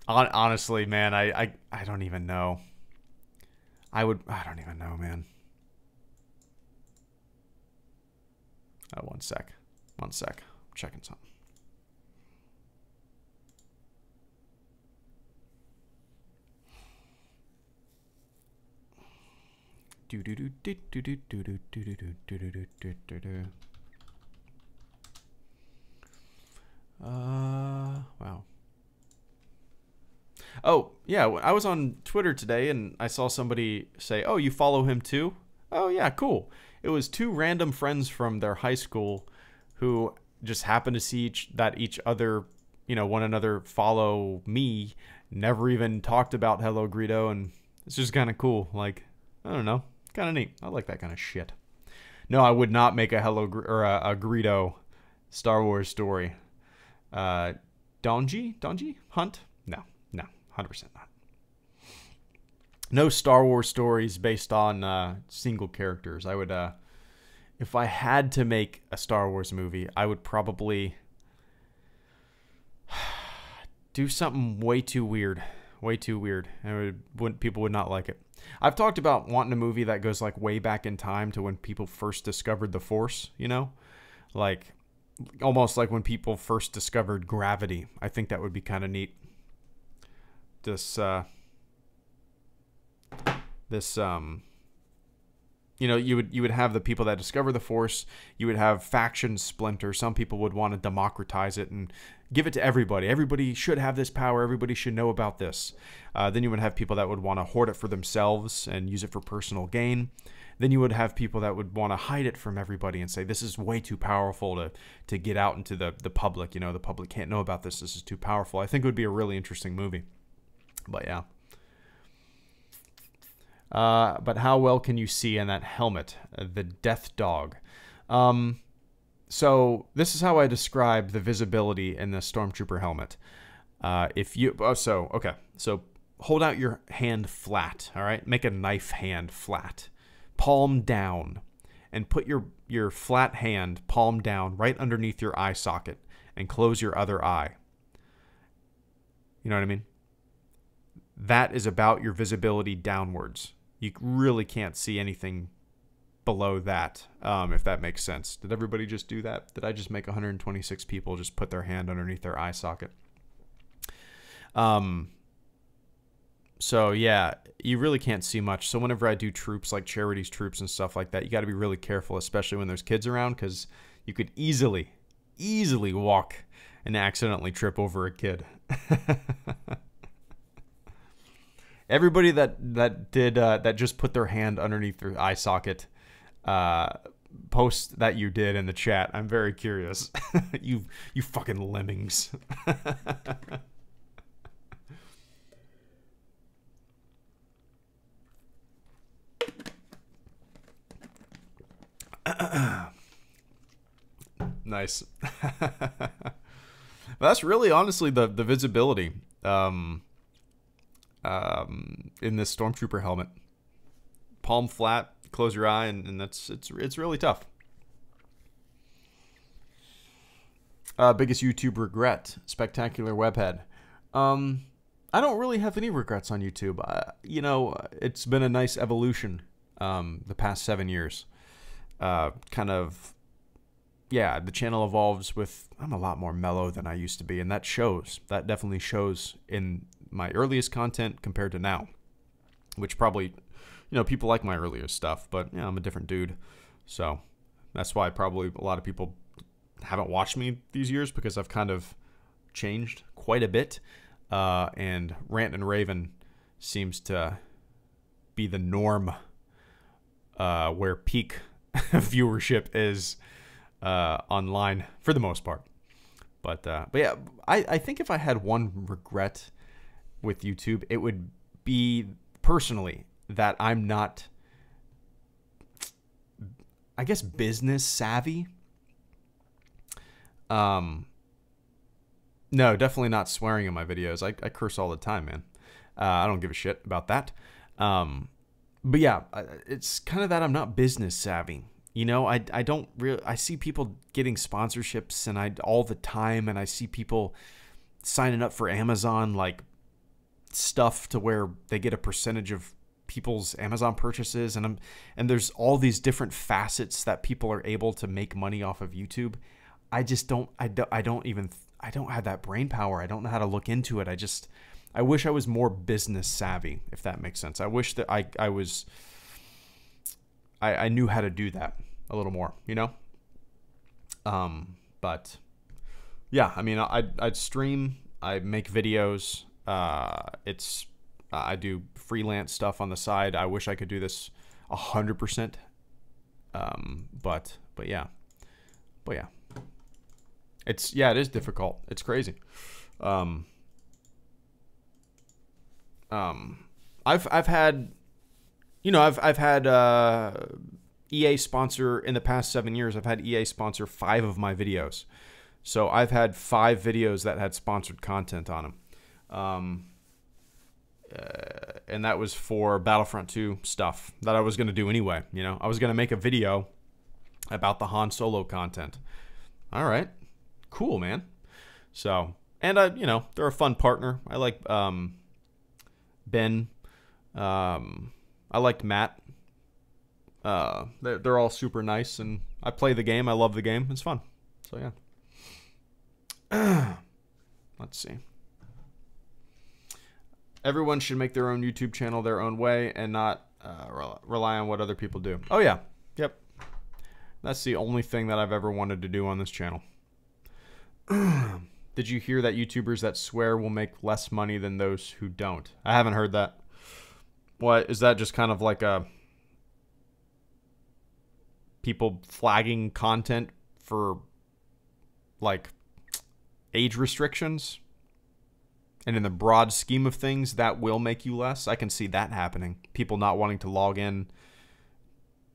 Speaker 1: Honestly, man, I don't even know. I don't even know, man. One sec. I'm checking something. Wow. Oh, yeah, I was on Twitter today and I saw somebody say, "Oh, you follow him too?" Oh, yeah, cool. It was two random friends from their high school who just happened to see each other you know, one another follow me, never even talked about Hello Greedo, and it's just kind of cool. Like, I don't know, kind of neat. I like that kind of shit. No, I would not make a a Greedo Star Wars story. Donji Hunt? No, 100% not. No Star Wars stories based on single characters. I would, if I had to make a Star Wars movie, I would probably do something way too weird. Way too weird. And people would not like it. I've talked about wanting a movie that goes like way back in time to when people first discovered the Force, you know? Like, almost like when people first discovered gravity. I think that would be kind of neat. You know, you would have the people that discover the Force. You would have factions splinter. Some people would want to democratize it and give it to everybody. Everybody should have this power. Everybody should know about this. Then you would have people that would want to hoard it for themselves and use it for personal gain. Then you would have people that would want to hide it from everybody and say, this is way too powerful to get out into the public. You know, the public can't know about this. This is too powerful. I think it would be a really interesting movie. But yeah. But how well can you see in that helmet? The Death Dog. So this is how I describe the visibility in the Stormtrooper helmet. So hold out your hand flat, all right? Make a knife hand flat. Palm down. And put your flat hand, palm down, right underneath your eye socket. And close your other eye. You know what I mean? That is about your visibility downwards. You really can't see anything below that, if that makes sense. Did everybody just do that? Did I just make 126 people just put their hand underneath their eye socket? So yeah, you really can't see much. So whenever I do troops, like charities troops and stuff like that, you got to be really careful, especially when there's kids around, because you could easily walk and accidentally trip over a kid. Everybody that just put their hand underneath their eye socket, post that you did in the chat. I'm very curious. you fucking lemmings. Nice. That's really honestly the visibility. In this Stormtrooper helmet, palm flat, close your eye, and it's really tough. Biggest YouTube regret, Spectacular Webhead. I don't really have any regrets on YouTube. You know, it's been a nice evolution the past 7 years. Kind of, yeah, the channel evolves with, I'm a lot more mellow than I used to be, and that shows. That definitely shows in my earliest content compared to now, which probably, you know, people like my earlier stuff, but yeah, I'm a different dude. So that's why probably a lot of people haven't watched me these years, because I've kind of changed quite a bit. And Rant and Raven seems to be the norm, where peak viewership is online for the most part. But yeah, I think if I had one regret with YouTube, it would be personally that I'm not, I guess, business savvy. No, definitely not swearing in my videos. I curse all the time, man. I don't give a shit about that. But yeah, it's kind of that I'm not business savvy. You know, I don't really, I see people getting sponsorships and all the time, and I see people signing up for Amazon, like, stuff to where they get a percentage of people's Amazon purchases, and there's all these different facets that people are able to make money off of YouTube. I just don't have that brain power. I don't know how to look into it. I wish I was more business savvy, if that makes sense. I wish that I knew how to do that a little more, you know? But yeah, I mean, I'd stream, I make videos. I do freelance stuff on the side. I wish I could do this 100%. But yeah. Yeah, it is difficult. It's crazy. I've had, you know, I've had EA sponsor in the past 7 years. I've had EA sponsor 5 of my videos. So I've had 5 videos that had sponsored content on them. And that was for Battlefront 2 stuff that I was going to do anyway. You know, I was going to make a video about the Han Solo content. All right, cool, man. So, and you know, they're a fun partner. I like Ben. I liked Matt. They're all super nice, and I play the game. I love the game. It's fun. So yeah. Let's see. Everyone should make their own YouTube channel their own way and not rely on what other people do. Oh, yeah. Yep. That's the only thing that I've ever wanted to do on this channel. Did you hear that YouTubers that swear will make less money than those who don't? I haven't heard that. What? Is that just kind of like a people flagging content for like age restrictions? And in the broad scheme of things, that will make you less. I can see that happening. People not wanting to log in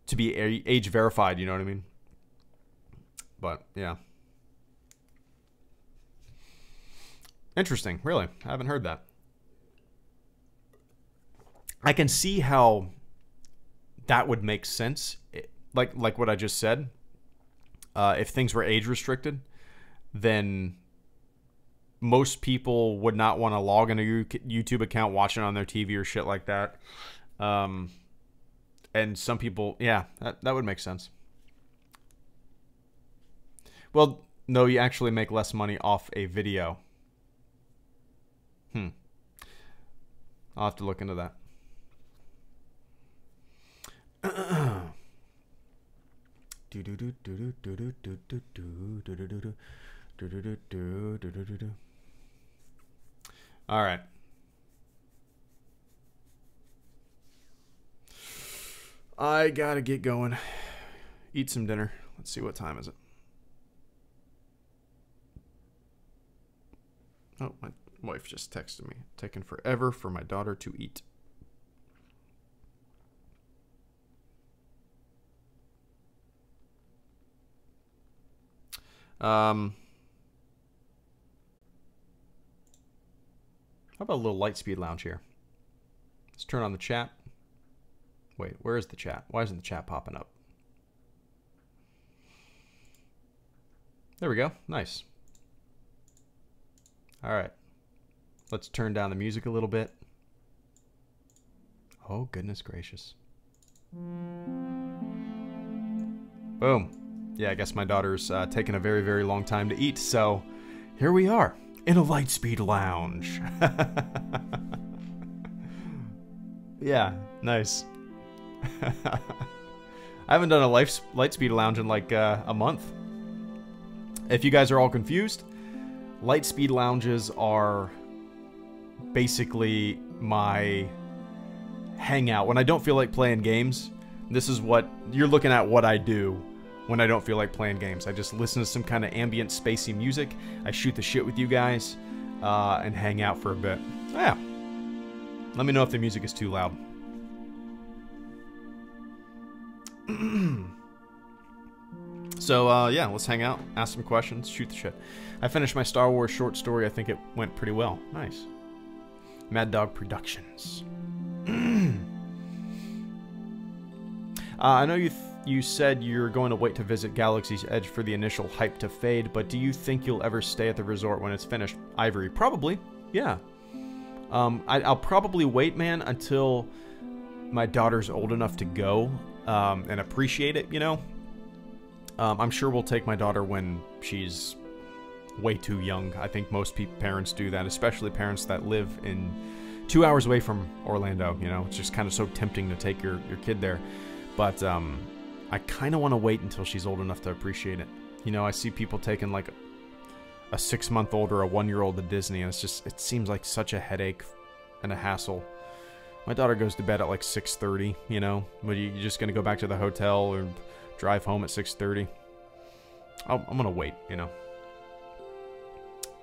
Speaker 1: to be age verified, you know what I mean? But, yeah. Interesting, really. I haven't heard that. I can see how that would make sense. Like what I just said. If things were age restricted, then most people would not want to log in a YouTube account, watch it on their TV or shit like that. And some people, yeah, that would make sense. Well, no, you actually make less money off a video. I'll have to look into that. All right. I gotta get going. Eat some dinner. Let's see, what time is it? Oh, my wife just texted me. Taking forever for my daughter to eat. How about a little Lightspeed Lounge here? Let's turn on the chat. Wait, where is the chat? Why isn't the chat popping up? There we go. Nice. All right. Let's turn down the music a little bit. Oh, goodness gracious. Boom. Yeah, I guess my daughter's taking a very, very long time to eat, so here we are in a Lightspeed Lounge. Yeah, nice. I haven't done a Lightspeed Lounge in like a month. If you guys are all confused, Lightspeed Lounges are basically my hangout. When I don't feel like playing games, this is what you're looking at, what I do when I don't feel like playing games. I just listen to some kind of ambient spacey music. I shoot the shit with you guys and hang out for a bit. So yeah. Let me know if the music is too loud. So yeah, let's hang out, ask some questions, shoot the shit. I finished my Star Wars short story. I think it went pretty well. Nice. Mad Dog Productions. I know you said you're going to wait to visit Galaxy's Edge for the initial hype to fade, but do you think you'll ever stay at the resort when it's finished? Ivory, probably. Yeah. I'll probably wait, man, until my daughter's old enough to go and appreciate it, you know? I'm sure we'll take my daughter when she's way too young. I think most parents do that, especially parents that live in 2 hours away from Orlando, you know? It's just kind of so tempting to take your kid there. But I kind of want to wait until she's old enough to appreciate it. You know, I see people taking like a 6-month-old or a 1-year-old to Disney, and it seems like such a headache and a hassle. My daughter goes to bed at like 6:30, you know? But you're just going to go back to the hotel or drive home at 6:30. I'm going to wait, you know?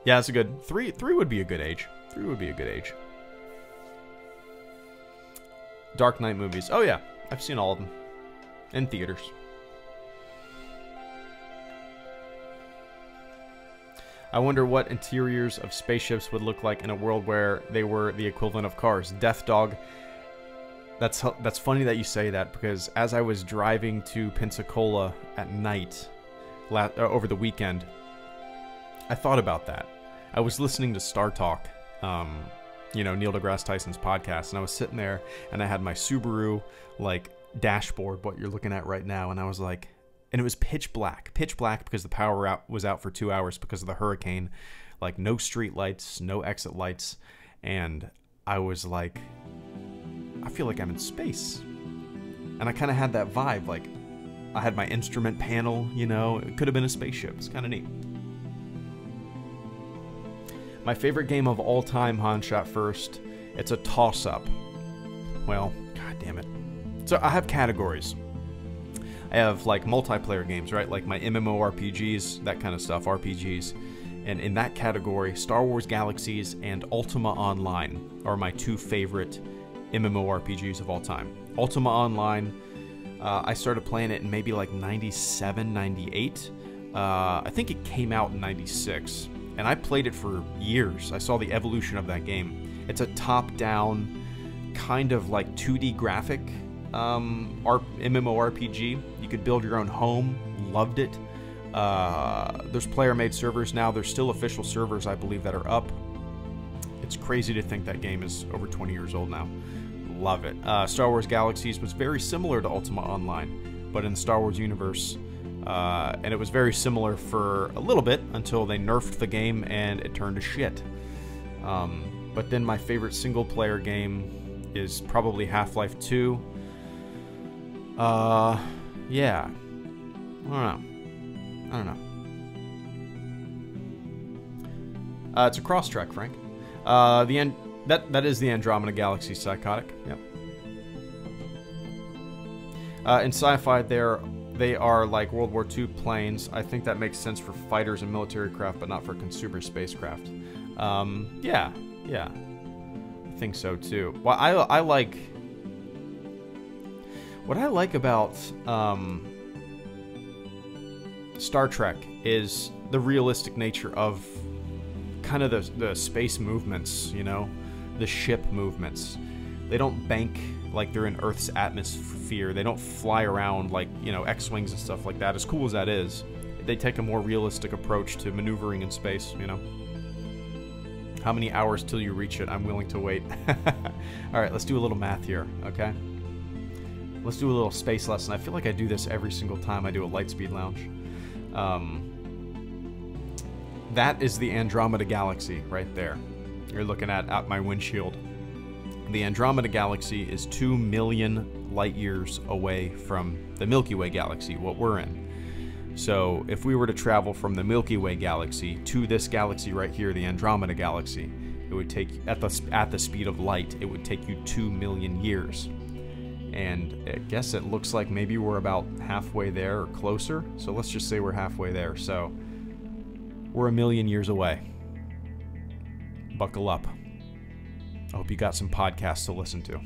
Speaker 1: Yeah, it's a good... Three would be a good age. 3 would be a good age. Dark Knight movies. Oh, yeah. I've seen all of them. In theaters. I wonder what interiors of spaceships would look like in a world where they were the equivalent of cars. Death Dog. That's funny that you say that, because as I was driving to Pensacola at night over the weekend, I thought about that. I was listening to Star Talk, you know, Neil deGrasse Tyson's podcast, and I was sitting there, and I had my Subaru, like, dashboard, what you're looking at right now, and I was like, and it was pitch black because the power was out for 2 hours because of the hurricane, like, no street lights, no exit lights, and I was like, I feel like I'm in space. And I kind of had that vibe, like, I had my instrument panel, you know, it could have been a spaceship. It's kind of neat. My favorite game of all time, Han shot first. It's a toss-up. Well, god damn it. So I have categories. I have, like, multiplayer games, right? Like my MMORPGs, that kind of stuff, RPGs. And in that category, Star Wars Galaxies and Ultima Online are my 2 favorite MMORPGs of all time. Ultima Online, I started playing it in maybe like 97, 98. I think it came out in 96. And I played it for years. I saw the evolution of that game. It's a top-down, kind of like 2D graphic MMORPG. You could build your own home. Loved it. There's player-made servers now. There's still official servers, I believe, that are up. It's crazy to think that game is over 20 years old now. Love it. Star Wars Galaxies was very similar to Ultima Online, but in the Star Wars universe. And it was very similar for a little bit until they nerfed the game and it turned to shit. But then my favorite single-player game is probably Half-Life 2. Yeah. I don't know. It's a cross-track, Frank. That is the Andromeda Galaxy Psychotic. Yep. In sci-fi, they are like World War II planes. I think that makes sense for fighters and military craft, but not for consumer spacecraft. Yeah, I think so too. Well, I like what I like about Star Trek is the realistic nature of kind of the space movements, you know, the ship movements. They don't bank like they're in Earth's atmosphere. They don't fly around like, you know, X-Wings and stuff like that. As cool as that is, they take a more realistic approach to maneuvering in space, you know. How many hours till you reach it? I'm willing to wait. Alright, let's do a little math here, okay? Let's do a little space lesson. I feel like I do this every single time I do a Lightspeed Lounge. That is the Andromeda Galaxy right there. You're looking at out my windshield. The Andromeda Galaxy is 2 million light years away from the Milky Way galaxy, what we're in. So if we were to travel from the Milky Way galaxy to this galaxy right here, the Andromeda Galaxy, it would take, at the speed of light, it would take you 2 million years. And I guess it looks like maybe we're about halfway there or closer. So let's just say we're halfway there. So we're 1 million years away. Buckle up. I hope you got some podcasts to listen to.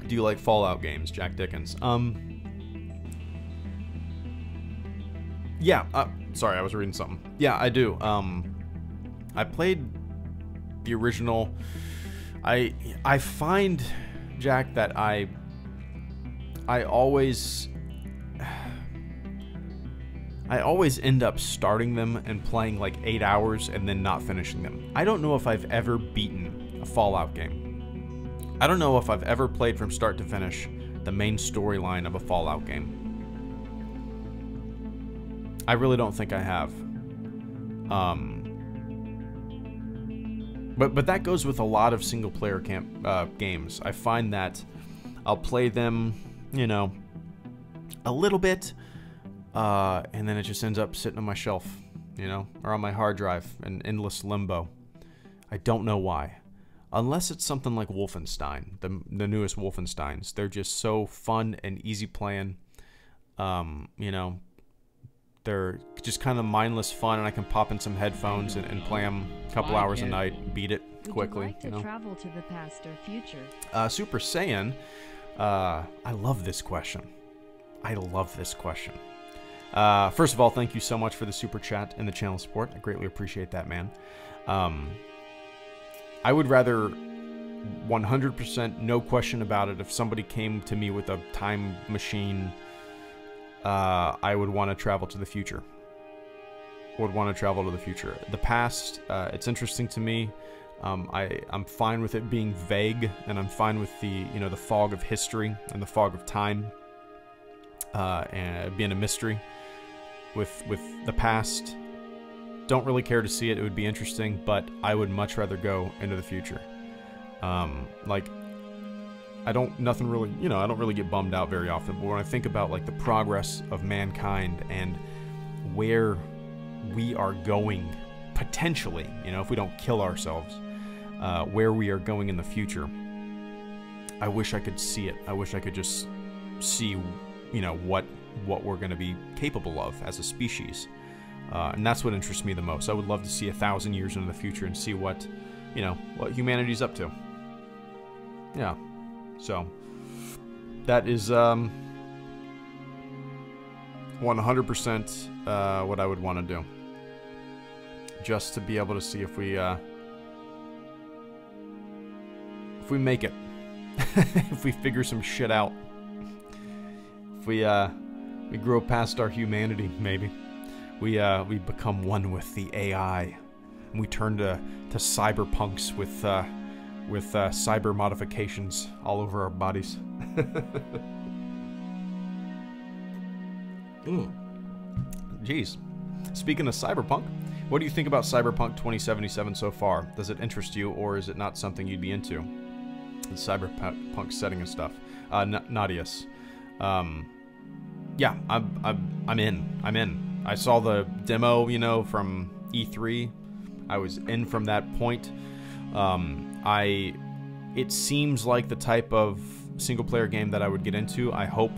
Speaker 1: Do you like Fallout games, Jack Dickens? Yeah, sorry, I was reading something. Yeah, I do. I played the original. I find, Jack, that I always end up starting them and playing like 8 hours and then not finishing them. I don't know if I've ever beaten a Fallout game. I don't know if I've ever played from start to finish the main storyline of a Fallout game. I really don't think I have. But that goes with a lot of single-player games. I find that I'll play them, you know, a little bit, and then it just ends up sitting on my shelf, you know, or on my hard drive in endless limbo. I don't know why. Unless it's something like Wolfenstein, the newest Wolfensteins. They're just so fun and easy playing. You know, they're just kind of mindless fun, and I can pop in some headphones and play them a couple hours a night, beat it quickly.
Speaker 2: Would you like to travel to the past or future?
Speaker 1: Super Saiyan, I love this question. I love this question. First of all, thank you so much for the super chat and the channel support. I greatly appreciate that, man. I would rather 100%, no question about it, if somebody came to me with a time machine, I would want to travel to the future. Would want to travel to the future. The past, it's interesting to me. I'm fine with it being vague, and I'm fine with the, you know, the fog of history and the fog of time, and being a mystery. With the past, don't really care to see it. It would be interesting, but I would much rather go into the future. Like, I don't really get bummed out very often, but when I think about like the progress of mankind and where we are going potentially, you know, if we don't kill ourselves, where we are going in the future, I wish I could see it. I wish I could just see, you know, what we're going to be capable of as a species. And that's what interests me the most. I would love to see 1,000 years into the future and see what, you know, what humanity's up to. Yeah. So, that is 100% what I would want to do. Just to be able to see if we make it. If we figure some shit out. If we grow past our humanity, maybe. We become one with the AI, and we turn to cyberpunks with cyber modifications all over our bodies. Jeez. Speaking of cyberpunk, what do you think about Cyberpunk 2077 so far? Does it interest you, or is it not something you'd be into? The cyberpunk setting and stuff. Nadius. Yeah, I'm in. I saw the demo, you know, from E3. I was in from that point. It seems like the type of single-player game that I would get into. I hope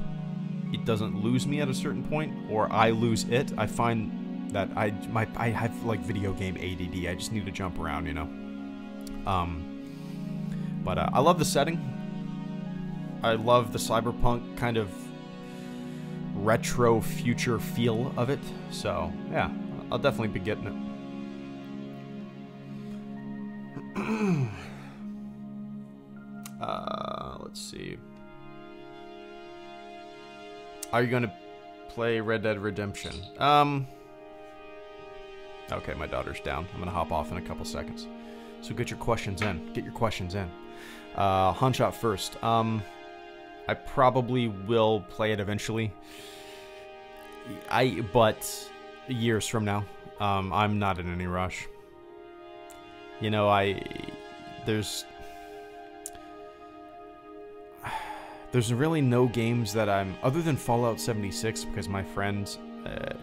Speaker 1: it doesn't lose me at a certain point, or I lose it. I find that I have like video game ADD. I just need to jump around, you know. But I love the setting. I love the cyberpunk kind of retro future feel of it. So yeah, I'll definitely be getting it. Let's see. Are you gonna play Red Dead Redemption? Okay, my daughter's down. I'm gonna hop off in a couple seconds. So get your questions in. Get your questions in. Hunshot first. I probably will play it eventually. But years from now. I'm not in any rush. You know, there's really no games that I'm, other than Fallout 76, because my friend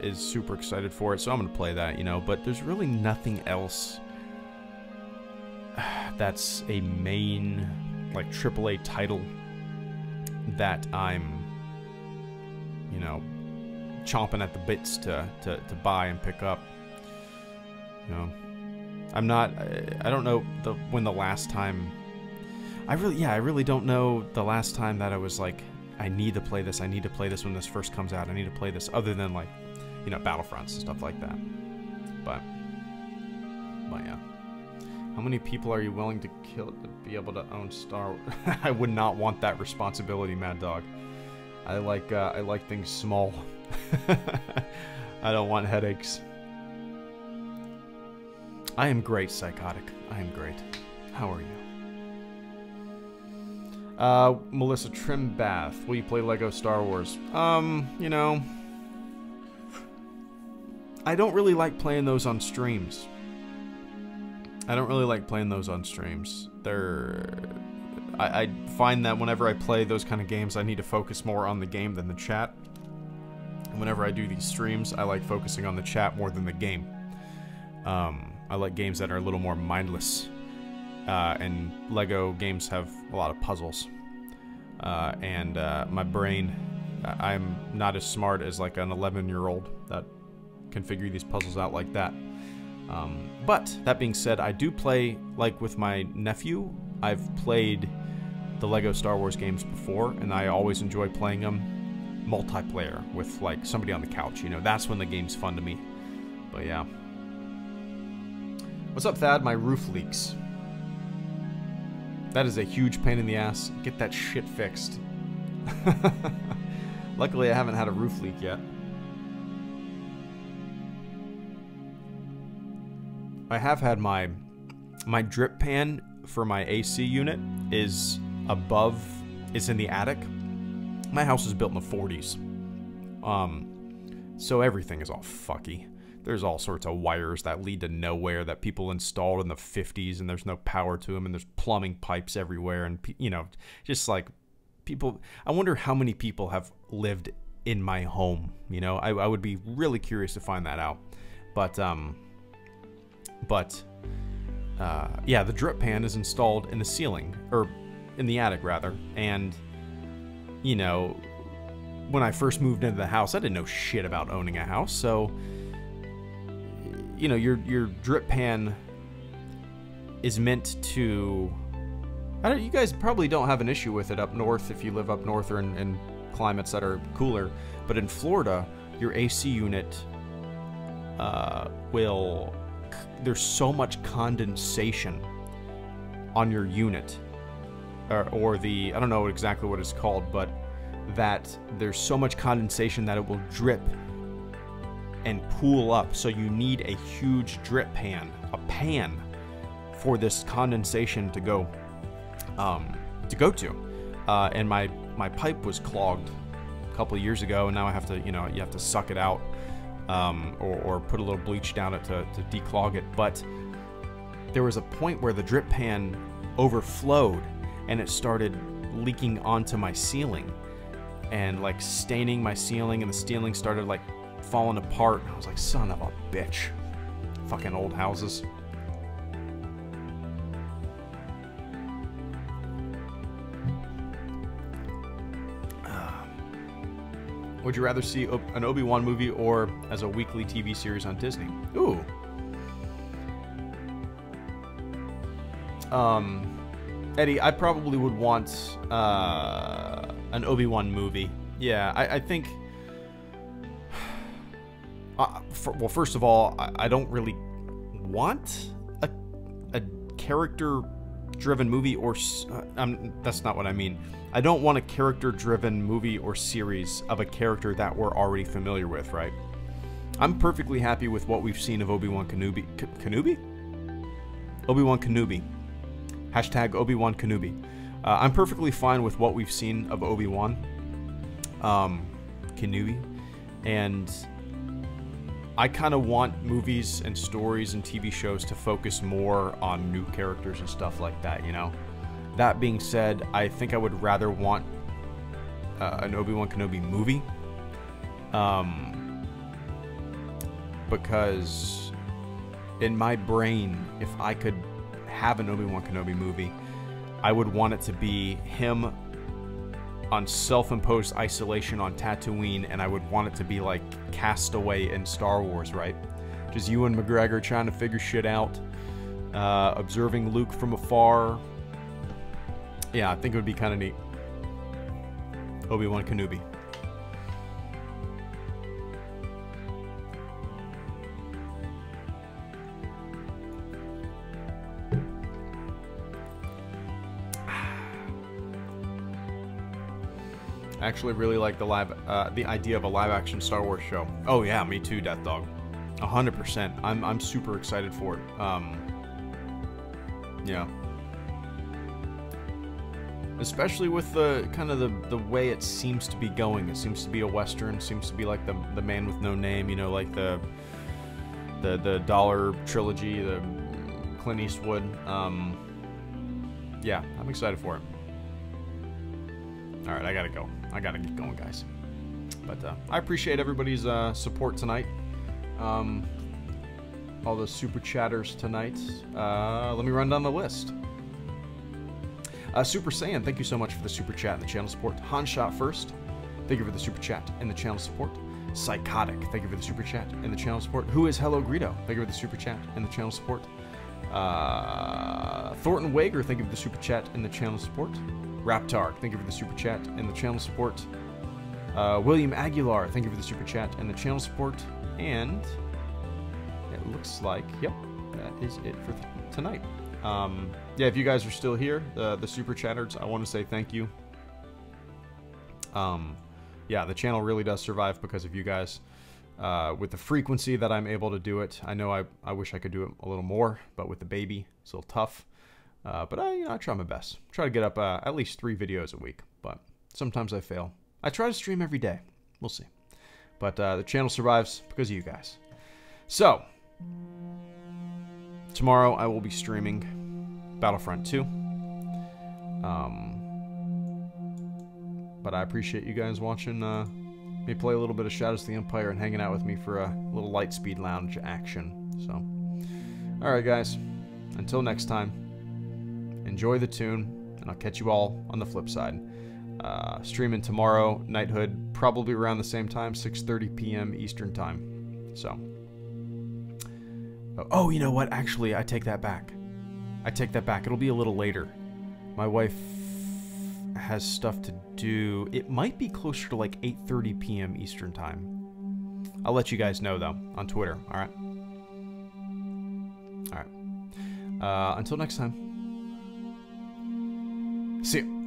Speaker 1: is super excited for it, so I'm gonna play that, you know, but there's really nothing else that's a main, like, AAA title that I'm, you know, chomping at the bits to buy and pick up. You know, I'm not, I don't know when the last time, I really don't know the last time that I was like, I need to play this when this first comes out, I need to play this, other than, like, you know, Battlefronts and stuff like that. But yeah. How many people are you willing to kill to be able to own Star Wars? I would not want that responsibility, Mad Dog. I like things small. I don't want headaches. I am great, Psychotic. I am great. How are you? Melissa Trimbath, will you play Lego Star Wars? You know, I don't really like playing those on streams. I find that whenever I play those kind of games, I need to focus more on the game than the chat. And whenever I do these streams, I like focusing on the chat more than the game. I like games that are a little more mindless. and Lego games have a lot of puzzles. And my brain, I'm not as smart as like an 11-year-old that can figure these puzzles out like that. But that being said, I do play, like with my nephew, I've played the Lego Star Wars games before, and I always enjoy playing them multiplayer with like somebody on the couch. You know, that's when the game's fun to me. But yeah. What's up, Thad? My roof leaks. That is a huge pain in the ass. Get that shit fixed. Luckily, I haven't had a roof leak yet. I have had my drip pan for my AC unit is above, it's in the attic. My house was built in the 40s. So everything is all fucky. There's all sorts of wires that lead to nowhere that people installed in the 50s, and there's no power to them, and there's plumbing pipes everywhere, and you know, just like people. I wonder how many people have lived in my home. You know, I would be really curious to find that out. But yeah, the drip pan is installed in the ceiling, or in the attic rather, and you know, when I first moved into the house, I didn't know shit about owning a house, so you know, your drip pan is meant to, you guys probably don't have an issue with it up north if you live up north or in climates that are cooler, but in Florida, your AC unit there's so much condensation on your unit, or the, I don't know exactly what it's called, but that there's so much condensation that it will drip and pool up, so you need a huge drip pan, a pan for this condensation to go to. And my pipe was clogged a couple of years ago, and now I have to, you know, you have to suck it out, or put a little bleach down it to declog it. But there was a point where the drip pan overflowed and it started leaking onto my ceiling and like staining my ceiling, and the ceiling started like falling apart. I was like, son of a bitch. Fucking old houses. Would you rather see an Obi-Wan movie or as a weekly TV series on Disney? Ooh. Eddie, I probably would want an Obi-Wan movie. Yeah, I think... well, first of all, I don't really want a character-driven movie, or that's not what I mean. I don't want a character-driven movie or series of a character that we're already familiar with, right? I'm perfectly happy with what we've seen of Obi-Wan Kenobi. Kenobi? Obi-Wan Kenobi. Hashtag Obi-Wan Kenobi. I'm perfectly fine with what we've seen of Obi-Wan Kenobi, and I kind of want movies and stories and TV shows to focus more on new characters and stuff like that, you know? That being said, I think I would rather want an Obi-Wan Kenobi movie, because in my brain, if I could have an Obi-Wan Kenobi movie, I would want it to be him on self-imposed isolation on Tatooine, and I would want it to be like Castaway in Star Wars, right? Just Ewan McGregor trying to figure shit out, observing Luke from afar. Yeah, I think it would be kind of neat. Obi-Wan Kenobi. I actually really like the idea of a live-action Star Wars show. Oh yeah, me too, Death Dog. 100%. I'm super excited for it. Yeah. Especially with the kind of the way it seems to be going. It seems to be a Western. Seems to be like the Man with No Name. You know, like the Dollar trilogy, the Clint Eastwood. Yeah, I'm excited for it. All right, I gotta go. I gotta get going, guys. But I appreciate everybody's support tonight. All the super chatters tonight. Let me run down the list. Super Saiyan, thank you so much for the super chat and the channel support. Hanshot First, thank you for the super chat and the channel support. Psychotic, thank you for the super chat and the channel support. Who is Hello Greedo? Thank you for the super chat and the channel support. Thornton Wager, thank you for the super chat and the channel support. Raptar, thank you for the super chat and the channel support. William Aguilar, thank you for the super chat and the channel support. And it looks like, yep, that is it for tonight. Yeah, if you guys are still here, the super chatters, I want to say thank you. Yeah, the channel really does survive because of you guys. With the frequency that I'm able to do it, I know I wish I could do it a little more, but with the baby, it's a little tough. But I try my best. Try to get up at least 3 videos a week, but sometimes I fail. I try to stream every day. We'll see. But the channel survives because of you guys. So, tomorrow I will be streaming Battlefront 2. But I appreciate you guys watching me play a little bit of Shadows of the Empire and hanging out with me for a little Lightspeed Lounge action. So, alright guys, until next time, enjoy the tune, and I'll catch you all on the flip side. Streaming tomorrow, Knighthood, probably around the same time, 6:30 p.m. Eastern Time. So, oh, you know what? Actually, I take that back. I take that back. It'll be a little later. My wife has stuff to do. It might be closer to like 8:30 p.m. Eastern Time. I'll let you guys know though on Twitter. All right. All right. Until next time. See ya.